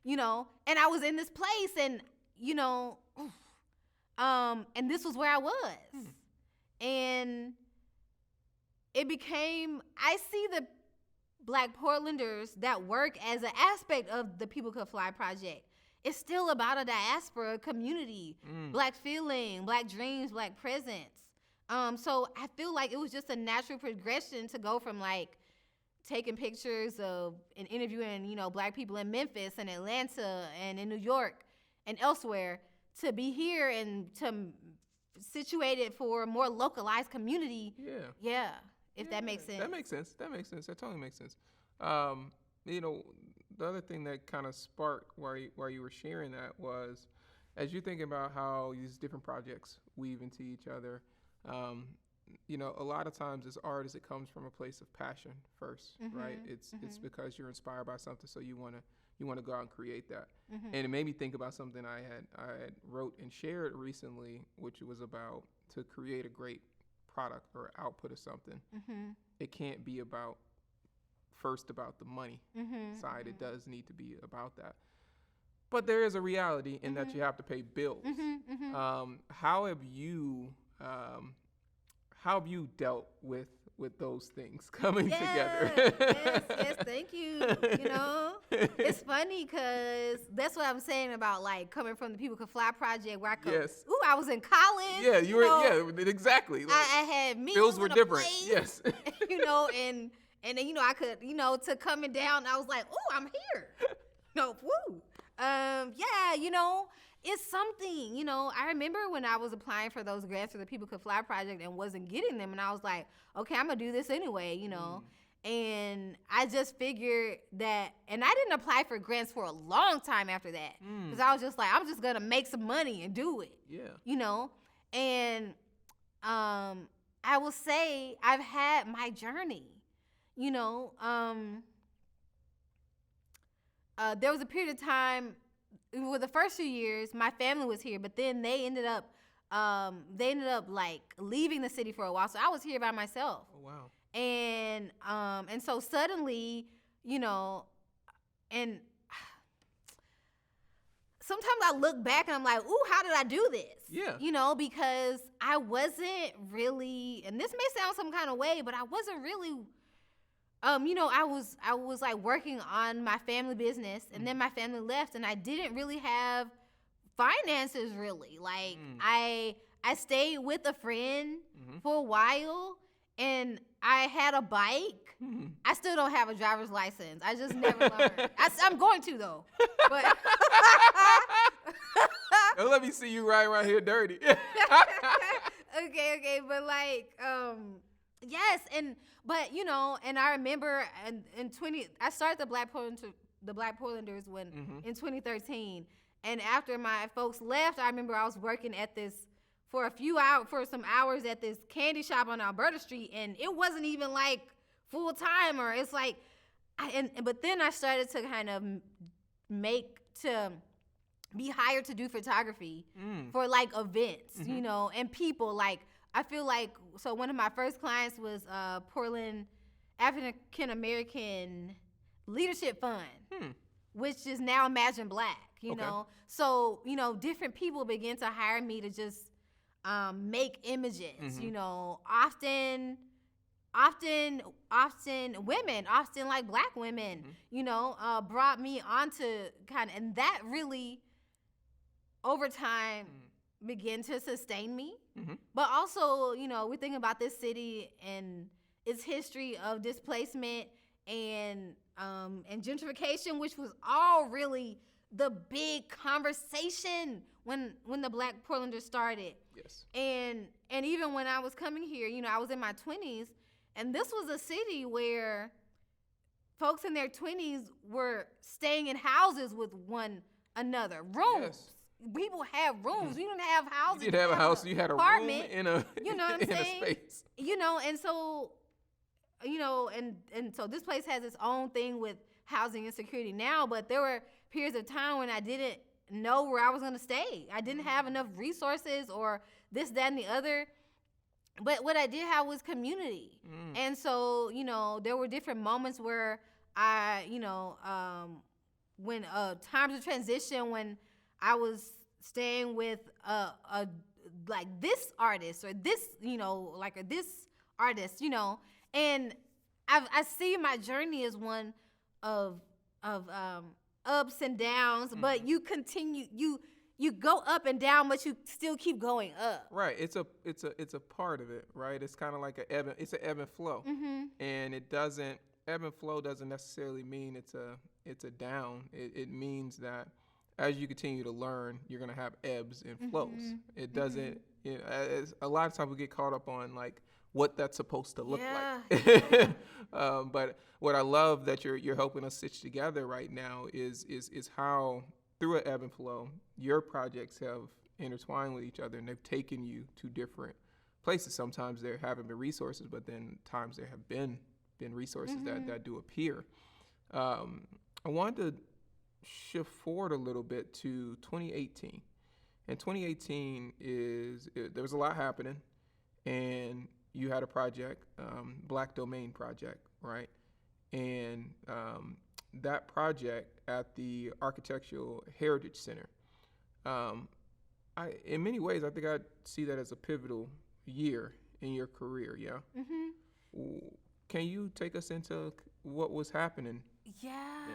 Yeah. And I was in this place, and, and this was where I was. And it became, I see the Black Portlanders that work as an aspect of the People Could Fly project. It's still about a diaspora community, Black feeling, Black dreams, Black presence. So I feel like it was just a natural progression to go from like taking pictures of and interviewing, Black people in Memphis and Atlanta and in New York and elsewhere, to be here and to situate it for a more localized community. Yeah. If that makes sense. That makes sense. That totally makes sense. You know, the other thing that kind of sparked while you were sharing that was, as you think about how these different projects weave into each other, you know, a lot of times as artists, it comes from a place of passion first, right? It's because you're inspired by something, so you want to go out and create that. And it made me think about something I had wrote and shared recently, which was about to create a great product or output of something. It can't be about the money side. It does need to be about that. But there is a reality in that you have to pay bills. How have you dealt with those things coming together? Yes, thank you. You know, it's funny because that's what I'm saying about like coming from the People Could Fly project where I come. Yes. Ooh, I was in college. Yeah, you were. Yeah, exactly. Like, I had meals bills were in a different. place, Yes. You know, and then I could to coming down. I was like, oh, I'm here. No, woo. Yeah, it's something, I remember when I was applying for those grants for the People Could Fly project and wasn't getting them. And I was like, okay, I'm going to do this anyway, And I just figured that, and I didn't apply for grants for a long time after that. Because I was just like, I'm just going to make some money and do it. Yeah. And I will say I've had my journey, there was a period of time, with the first few years, my family was here, but then they ended up like leaving the city for a while. So I was here by myself. Oh, wow. And so suddenly, and sometimes I look back and I'm like, ooh, how did I do this? Yeah. Because I wasn't really, and this may sound some kind of way, but I wasn't really, I was like working on my family business, and then my family left, and I didn't really have finances really. Like I stayed with a friend for a while, and I had a bike. I still don't have a driver's license. I just never learned. I'm going to though. But Don't let me see you riding around here dirty. Okay, but like, yes, but and I remember I started the Black Portlanders when in 2013, and after my folks left, I remember I was working at this for some hours at this candy shop on Alberta Street, and it wasn't even like full time, or it's like, but then I started to kind of be hired to do photography for like events, and people. Like, I feel like, so one of my first clients was Portland African American Leadership Fund, which is now Imagine Black, you know. So, different people begin to hire me to just make images, often women, often like Black women, brought me onto and that really over time began to sustain me. But also, we think about this city and its history of displacement and gentrification, which was all really the big conversation when the Black Portlanders started. Yes. And even when I was coming here, I was in my 20s, and this was a city where folks in their 20s were staying in houses with one another. Rooms. Yes. People have rooms. You didn't have houses. You didn't have a house. You had a room in a in a space. And so, and so this place has its own thing with housing insecurity now, but there were periods of time when I didn't know where I was going to stay. I didn't have enough resources or this, that, and the other. But what I did have was community. And so, there were different moments where I, when times of transition, when I was staying with like this artist or this, this artist, and I see my journey as one of ups and downs, but you continue, you go up and down, but you still keep going up. Right. It's a part of it, right? It's kind of like an ebb and flow, and ebb and flow doesn't necessarily mean it's a down. It means that as you continue to learn, you're going to have ebbs and flows. Mm-hmm. It doesn't, a lot of times we get caught up on like what that's supposed to look like. But what I love that you're helping us stitch together right now is how through an ebb and flow, your projects have intertwined with each other and they've taken you to different places. Sometimes there haven't been resources, but then times there have been resources that do appear. I wanted to shift forward a little bit to 2018. And 2018 there was a lot happening, and you had a project, Black Domain Project, right? And that project at the Architectural Heritage Center, in many ways, I think I see that as a pivotal year in your career, yeah? Mm-hmm. Can you take us into what was happening? Yeah.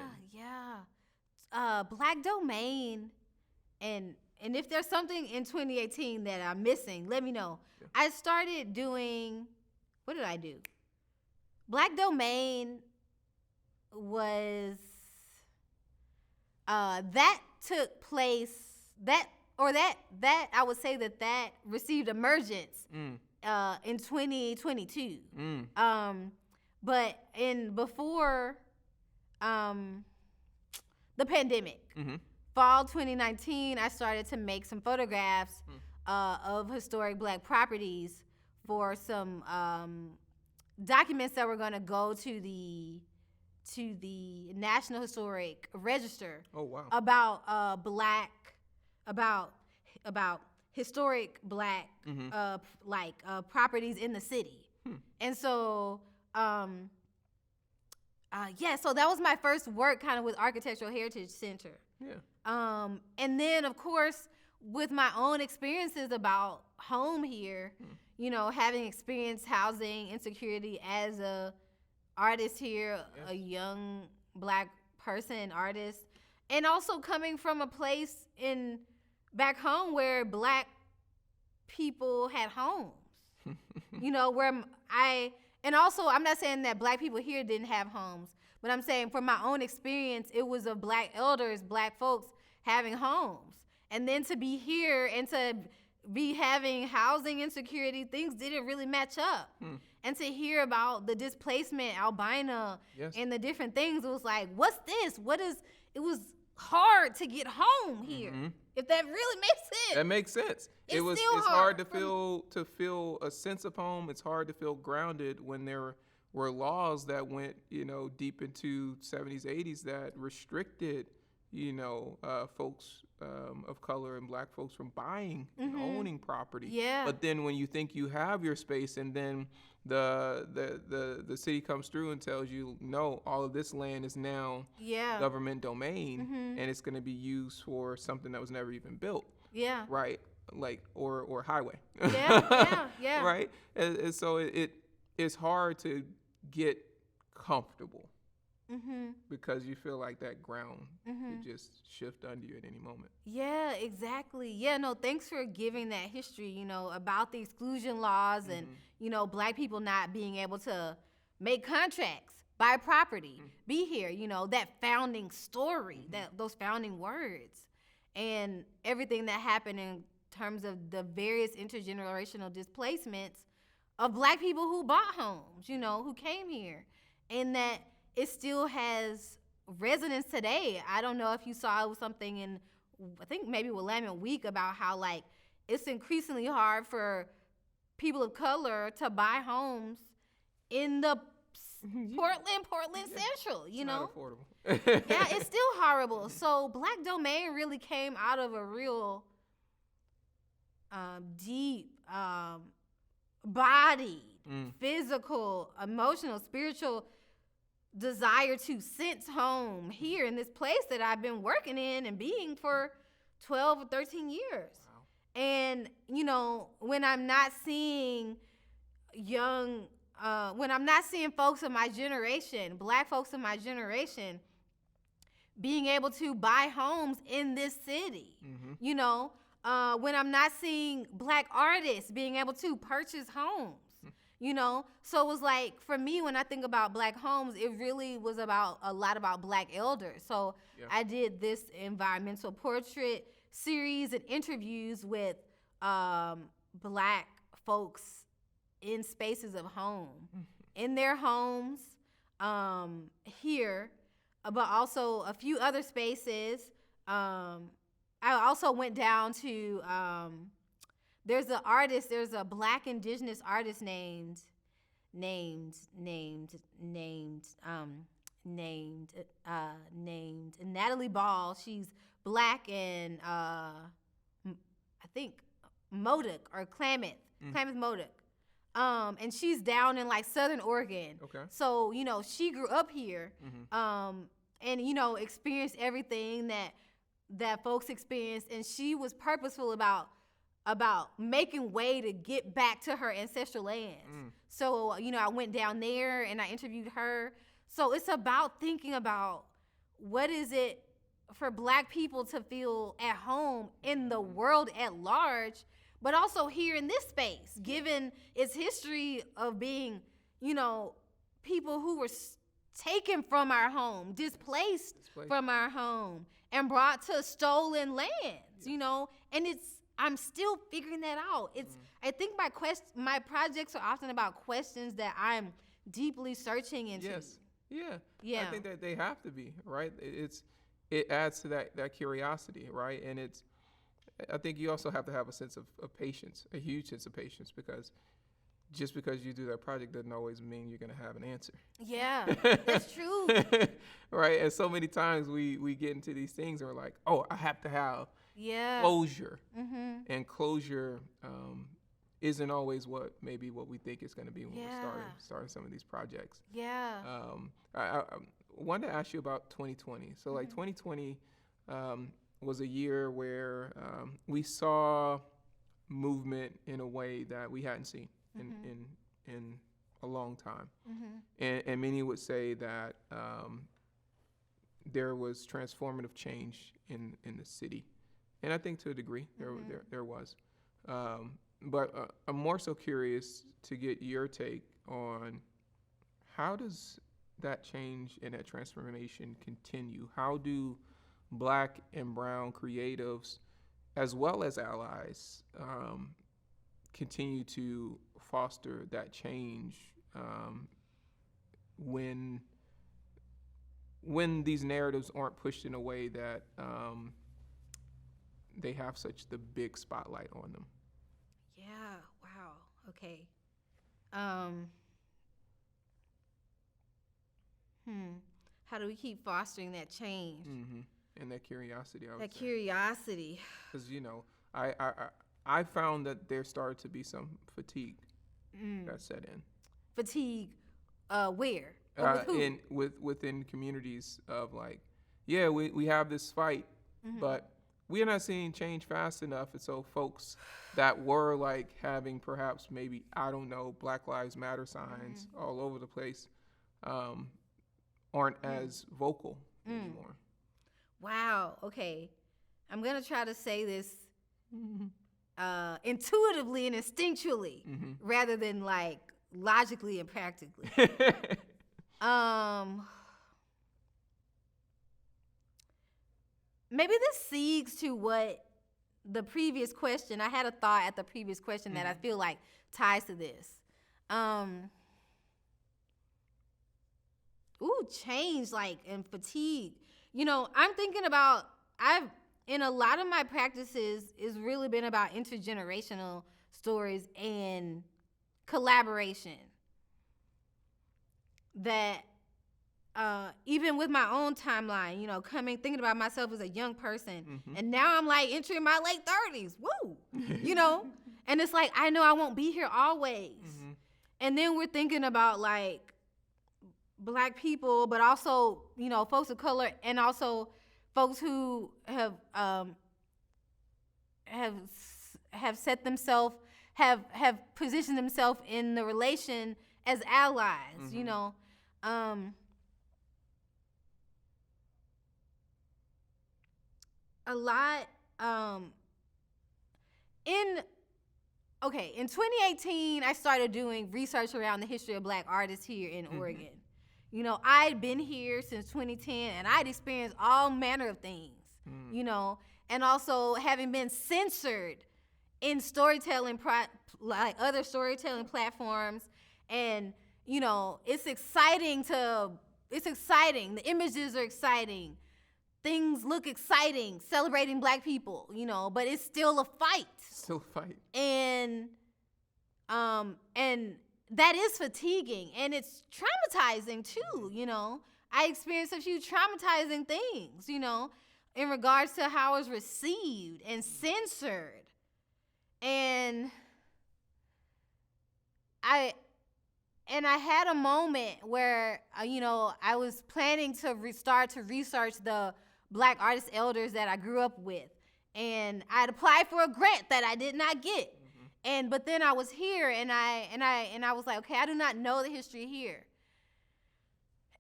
Black Domain, and if there's something in 2018 that I'm missing, let me know. Yeah. I started doing, what did I do? Black Domain was, that took place, that I would say that received emergence in 2022. But before the pandemic, fall 2019, I started to make some photographs of historic Black properties for some documents that were going to go to the National Historic Register. Oh wow! About historic Black properties in the city. And so so that was my first work kind of with Architectural Heritage Center. Yeah. And then of course with my own experiences about home here, you know, having experienced housing insecurity as a artist here, a young Black person artist, and also coming from a place back home where Black people had homes. You know, and also I'm not saying that Black people here didn't have homes, but I'm saying from my own experience, it was of Black elders, Black folks having homes. And then to be here and to be having housing insecurity, things didn't really match up. And to hear about the displacement, albino, and the different things, it was like, what's this? It was hard to get home here. If that really makes sense. That makes sense. It's hard to feel a sense of home. It's hard to feel grounded when there were laws that went, you know, deep into 70s, 80s that restricted, you know, folks of color and Black folks from buying and owning property. Yeah. But then when you think you have your space, and then the city comes through and tells you, no, all of this land is now government domain, and it's going to be used for something that was never even built. Yeah. Right. Like or highway. Yeah. Right. And so it's hard to get comfortable. Because you feel like that ground could just shift under you at any moment. Yeah, exactly. Yeah, no, thanks for giving that history, you know, about the exclusion laws and, you know, Black people not being able to make contracts, buy property, be here, you know, that founding story, those founding words, and everything that happened in terms of the various intergenerational displacements of Black people who bought homes, you know, who came here, and that it still has resonance today. I don't know if you saw it was something in, I think maybe Willamette Week, about how like it's increasingly hard for people of color to buy homes in the Portland Central, you know? Not affordable. Yeah, it's still horrible. So Black Domain really came out of a real deep, bodied, physical, emotional, spiritual desire to sense home here in this place that I've been working in and being for 12 or 13 years. Wow. And, you know, when I'm not seeing when I'm not seeing folks of my generation, Black folks of my generation, being able to buy homes in this city, you know, when I'm not seeing Black artists being able to purchase homes, you know? So it was like, for me, when I think about Black homes, it really was about a lot about Black elders. So Yeah. I did this environmental portrait series and interviews with Black folks in spaces of home, in their homes, here, but also a few other spaces. I also went down to, there's a Black indigenous artist named Natalie Ball. She's Black and I think Modoc or Klamath Modoc. And she's down in like Southern Oregon. Okay. So, you know, she grew up here, and, you know, experienced everything that folks experienced. And she was purposeful about making way to get back to her ancestral lands. So, you know, I went down there and I interviewed her. So it's about thinking about what is it for Black people to feel at home in the world at large, but also here in this space, given its history of being, you know, people who were taken from our home, displaced from our home, and brought to stolen lands, you know, and I'm still figuring that out. I think my projects are often about questions that I'm deeply searching into. Yes. Yeah. Yeah. I think that they have to be, right? It adds to that curiosity, right? And I think you also have to have a sense of patience, a huge sense of patience, because just because you do that project doesn't always mean you're going to have an answer. Yeah, that's true. Right? And so many times we get into these things and we're like, oh, I have to have closure. And closure isn't always what we think it's going to be when we're starting some of these projects. Yeah. I wanted to ask you about 2020. So like 2020 was a year where we saw movement in a way that we hadn't seen in a long time. And many would say that there was transformative change in the city. And I think to a degree there was. But I'm more so curious to get your take on how does that change and that transformation continue? How do Black and brown creatives, as well as allies, continue to foster that change when these narratives aren't pushed in a way that they have such the big spotlight on them? Yeah. Wow. Okay. How do we keep fostering that change? And that curiosity. Curiosity. Because, you know, I found that there started to be some fatigue that set in. Fatigue, where? With who? Within communities of like, yeah, we have this fight, but we're not seeing change fast enough. And so folks that were like having perhaps maybe, I don't know, Black Lives Matter signs all over the place aren't as vocal anymore. Wow. Okay. I'm going to try to say this intuitively and instinctually rather than like logically and practically. Maybe this segues to what the previous question, I had a thought at the previous question that I feel like ties to this. Change, like, and fatigue. You know, I'm thinking about, in a lot of my practices, it's really been about intergenerational stories and collaboration. That even with my own timeline, you know, thinking about myself as a young person, and now I'm like entering my late 30s. Woo! You know? And it's like, I know I won't be here always. And then we're thinking about like Black people, but also, you know, folks of color, and also folks who have set themselves, have positioned themselves in the relation as allies, you know. A lot in okay, in 2018, I started doing research around the history of Black artists here in Oregon. You know, I'd been here since 2010, and I'd experienced all manner of things, you know, and also having been censored in storytelling, like other storytelling platforms. And, you know, it's exciting. The images are exciting. Things look exciting, celebrating Black people, you know, but it's still a fight. Still a fight. And that is fatiguing, and it's traumatizing too, you know. I experienced a few traumatizing things, you know, in regards to how I was received and censored. And I had a moment where, you know, I was planning to start to research the Black artist elders that I grew up with. And I'd applied for a grant that I did not get. But then I was here, and I was like, okay, I do not know the history here.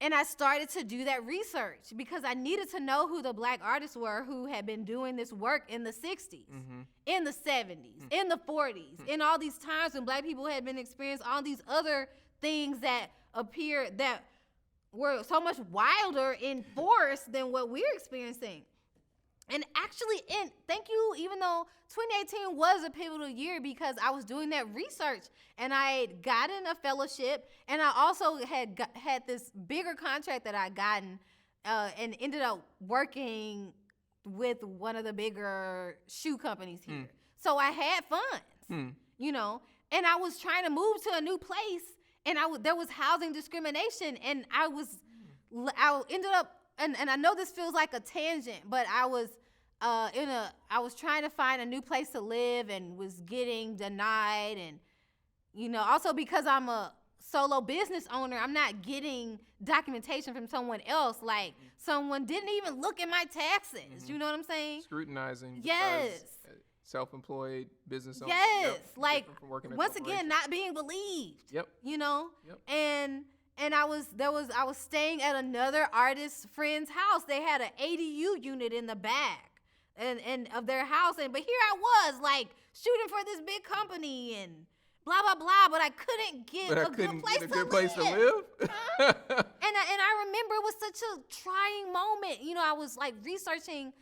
And I started to do that research because I needed to know who the Black artists were who had been doing this work in the 60s, in the 70s, in the 40s, in all these times when Black people had been experiencing all these other things that appeared that were so much wilder in force than what we're experiencing. And actually, thank you, even though 2018 was a pivotal year because I was doing that research and I had gotten a fellowship, and I also had this bigger contract that I gotten and ended up working with one of the bigger shoe companies here. So I had funds, you know, and I was trying to move to a new place, and there was housing discrimination, and I ended up, and I know this feels like a tangent, but I was trying to find a new place to live and was getting denied. And, you know, also because I'm a solo business owner, I'm not getting documentation from someone else. Like, someone didn't even look at my taxes. You know what I'm saying? Scrutinizing. Yes. Self-employed business owner. Yes. Yep. Like, once again, not being believed. Yep. You know? Yep. And I was staying at another artist friend's house. They had an ADU unit in the back and of their house, but here I was, like, shooting for this big company and blah blah blah, but I couldn't get a good place to live. And I remember it was such a trying moment. You know, I was like researching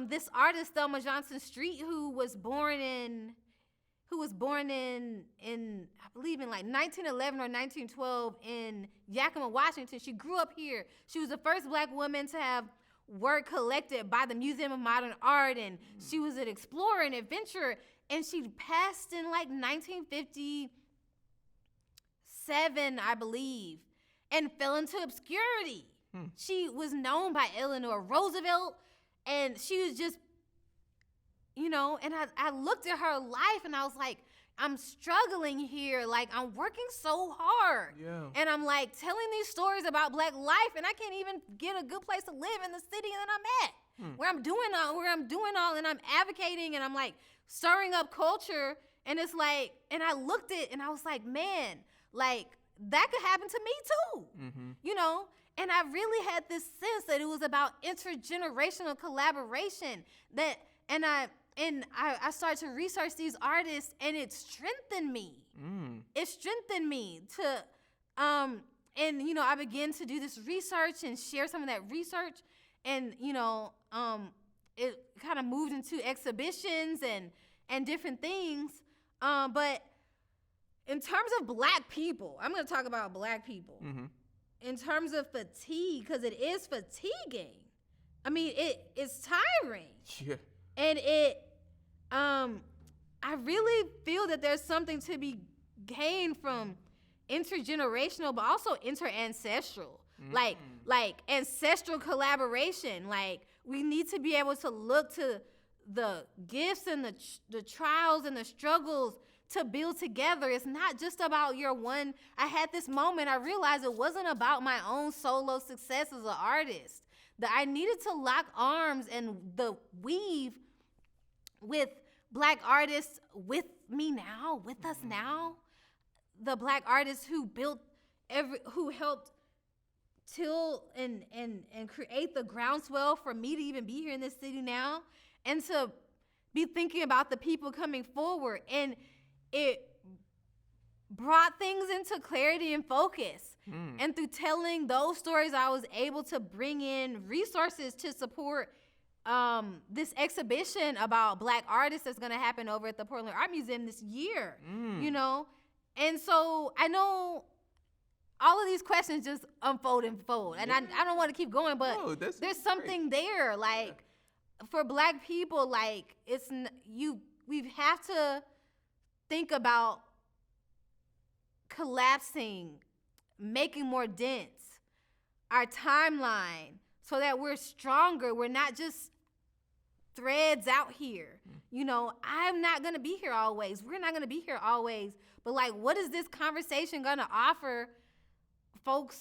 this artist, Thelma Johnson Street, who was born in I believe in like 1911 or 1912 in Yakima, Washington. She grew up here. She was the first Black woman to have work collected by the Museum of Modern Art, and she was an explorer and adventurer, and she passed in like 1957, I believe, and fell into obscurity. She was known by Eleanor Roosevelt, and she was just, you know, and I looked at her life and I was like, I'm struggling here. Like, I'm working so hard. Yeah. And I'm like telling these stories about Black life, and I can't even get a good place to live in the city that I'm at, where I'm doing all, and I'm advocating, and I'm like stirring up culture. And it's like, and I looked at it and I was like, man, like that could happen to me too, you know? And I really had this sense that it was about intergenerational collaboration, and I started to research these artists, and it strengthened me. It strengthened me to, and, you know, I began to do this research and share some of that research, and, you know, it kind of moved into exhibitions and different things. But in terms of Black people, I'm going to talk about Black people. In terms of fatigue, because it is fatiguing. I mean, it's tiring. Yeah. And I really feel that there's something to be gained from intergenerational, but also interancestral, like ancestral collaboration. Like, we need to be able to look to the gifts and the trials and the struggles to build together. It's not just about your one. I had this moment, I realized it wasn't about my own solo success as an artist, that I needed to lock arms and weave with Black artists with me now, with us now, the Black artists who who helped till and create the groundswell for me to even be here in this city now, and to be thinking about the people coming forward. And it brought things into clarity and focus. And through telling those stories, I was able to bring in resources to support this exhibition about Black artists that's going to happen over at the Portland Art Museum this year, you know? And so I know all of these questions just unfold and fold. And I don't want to keep going, but there's something there. Like, for Black people, like, we have to think about collapsing, making more dense our timeline so that we're stronger. We're not just threads out here. You know, I'm not going to be here always. We're not going to be here always. But, like, what is this conversation going to offer folks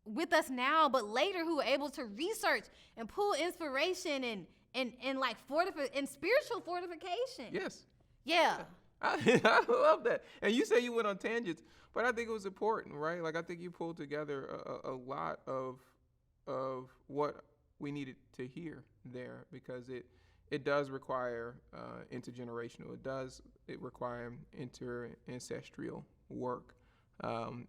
with us now, but later, who are able to research and pull inspiration and like and spiritual fortification? Yes. Yeah. I love that. And you say you went on tangents, but I think it was important, right? Like, I think you pulled together a lot of what we needed to hear there, because it does require intergenerational. It require ancestral work.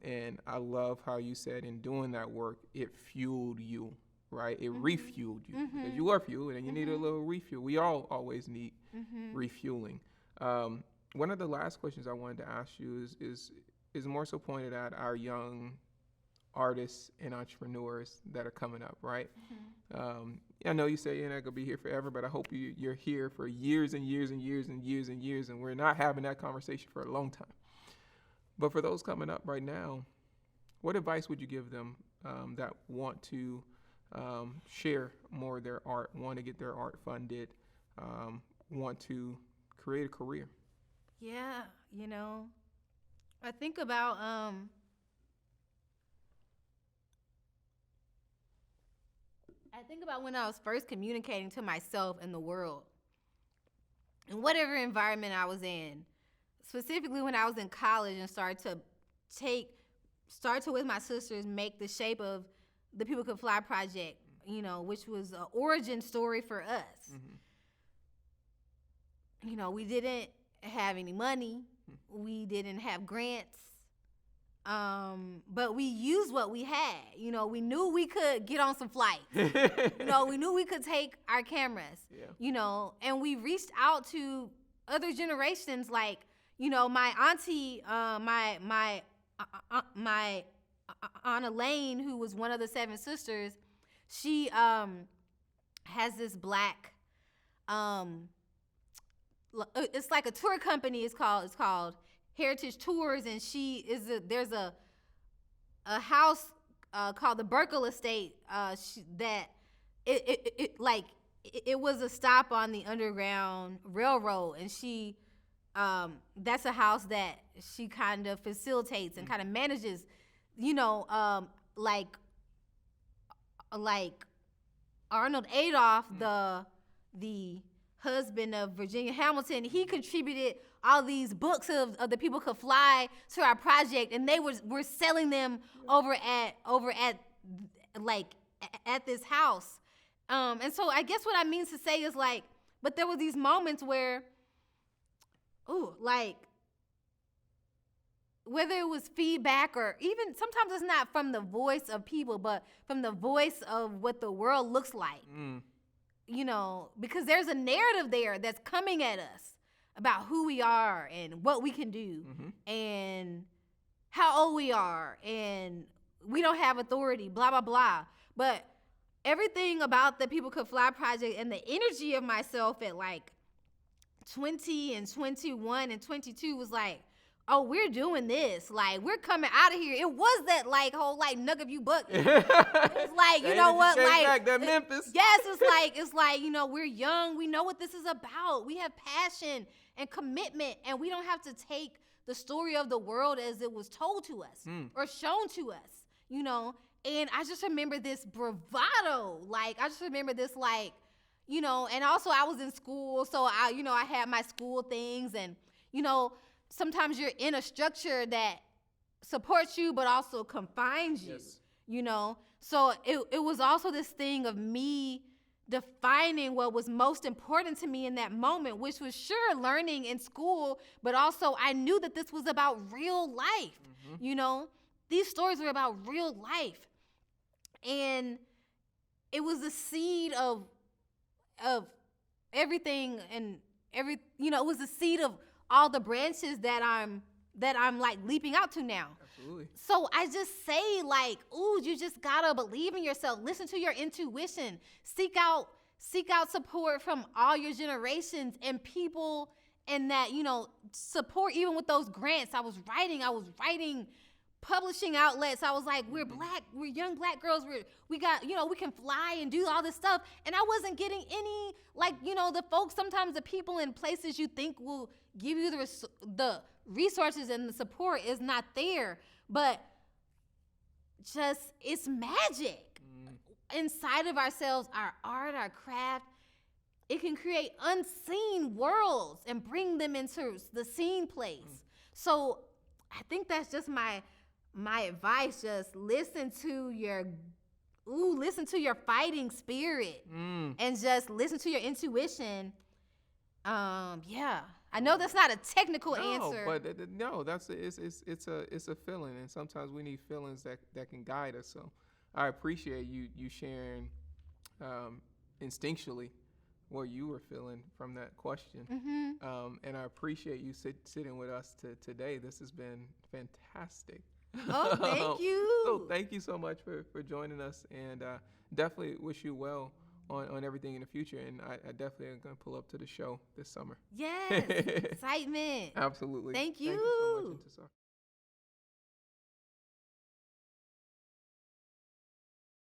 And I love how you said in doing that work, it fueled you, right? It refueled you, because you are fueled and you need a little refuel. We all always need refueling. One of the last questions I wanted to ask you is more so pointed at our young artists and entrepreneurs that are coming up, right? I know you say you're not gonna be here forever, but I hope you're here for years and years and years and years and years, and we're not having that conversation for a long time. But for those coming up right now, what advice would you give them that want to share more of their art, want to get their art funded, want to create a career? Yeah, you know, I think about when I was first communicating to myself and the world, in whatever environment I was in, specifically when I was in college and started to with my sisters make the shape of the People Could Fly project, you know, which was an origin story for us. You know, we didn't have any money. We didn't have grants. But we used what we had. You know, we knew we could get on some flights. You know, we knew we could take our cameras, you know, and we reached out to other generations. Like, you know, my auntie, my Aunt Elaine, who was one of the 7 sisters, she has this Black, it's like a tour company. It's called Heritage Tours, and there's a house called the Burkle Estate that it was a stop on the Underground Railroad, and she that's a house that she kind of facilitates and kind of manages, you know, like Arnold Adolph, the husband of Virginia Hamilton, he contributed all these books of the People Could Fly to our project, and they were selling them over at this house. And so I guess what I mean to say is, like, but there were these moments where, like, whether it was feedback or even sometimes it's not from the voice of people, but from the voice of what the world looks like. You know, because there's a narrative there that's coming at us about who we are and what we can do and how old we are, and we don't have authority, blah, blah, blah. But everything about the People Could Fly project and the energy of myself at like 20 and 21 and 22 was like, oh, we're doing this. Like, we're coming out of here. It was that, like, whole, like, nug of you bucket. It's like, you know what, like, back that Memphis. Yes, it's like, you know, we're young. We know what this is about. We have passion and commitment, and we don't have to take the story of the world as it was told to us or shown to us, you know. And I just remember this bravado. Like, I just remember this, like, you know, and also I was in school, so I had my school things, and, you know, sometimes you're in a structure that supports you but also confines you, you know? So it was also this thing of me defining what was most important to me in that moment, which was sure learning in school, but also I knew that this was about real life. You know, these stories were about real life. And it was the seed of everything it was the seed of all the branches that I'm like leaping out to now. Absolutely. So I just say, like, ooh, you just gotta believe in yourself. Listen to your intuition. Seek out support from all your generations and people, and that, support. Even with those grants, I was writing publishing outlets. I was like, we're black, we're young black girls, we can fly and do all this stuff. And I wasn't getting any, the folks, sometimes the people in places you think will give you the resources and the support is not there. But just, it's magic inside of ourselves, our art, our craft. It can create unseen worlds and bring them into the seen place. So I think that's just my advice. Just listen to your fighting spirit and just listen to your intuition. I know that's not a technical answer. But it's a feeling, and sometimes we need feelings that can guide us. So I appreciate you sharing instinctually what you were feeling from that question. And I appreciate you sitting with us today. This has been fantastic. Oh, thank you. So thank you so much for joining us, and definitely wish you well on everything in the future. And I definitely am going to pull up to the show this summer. Yes, excitement. Absolutely. Thank you. Thank you so much, Intisar.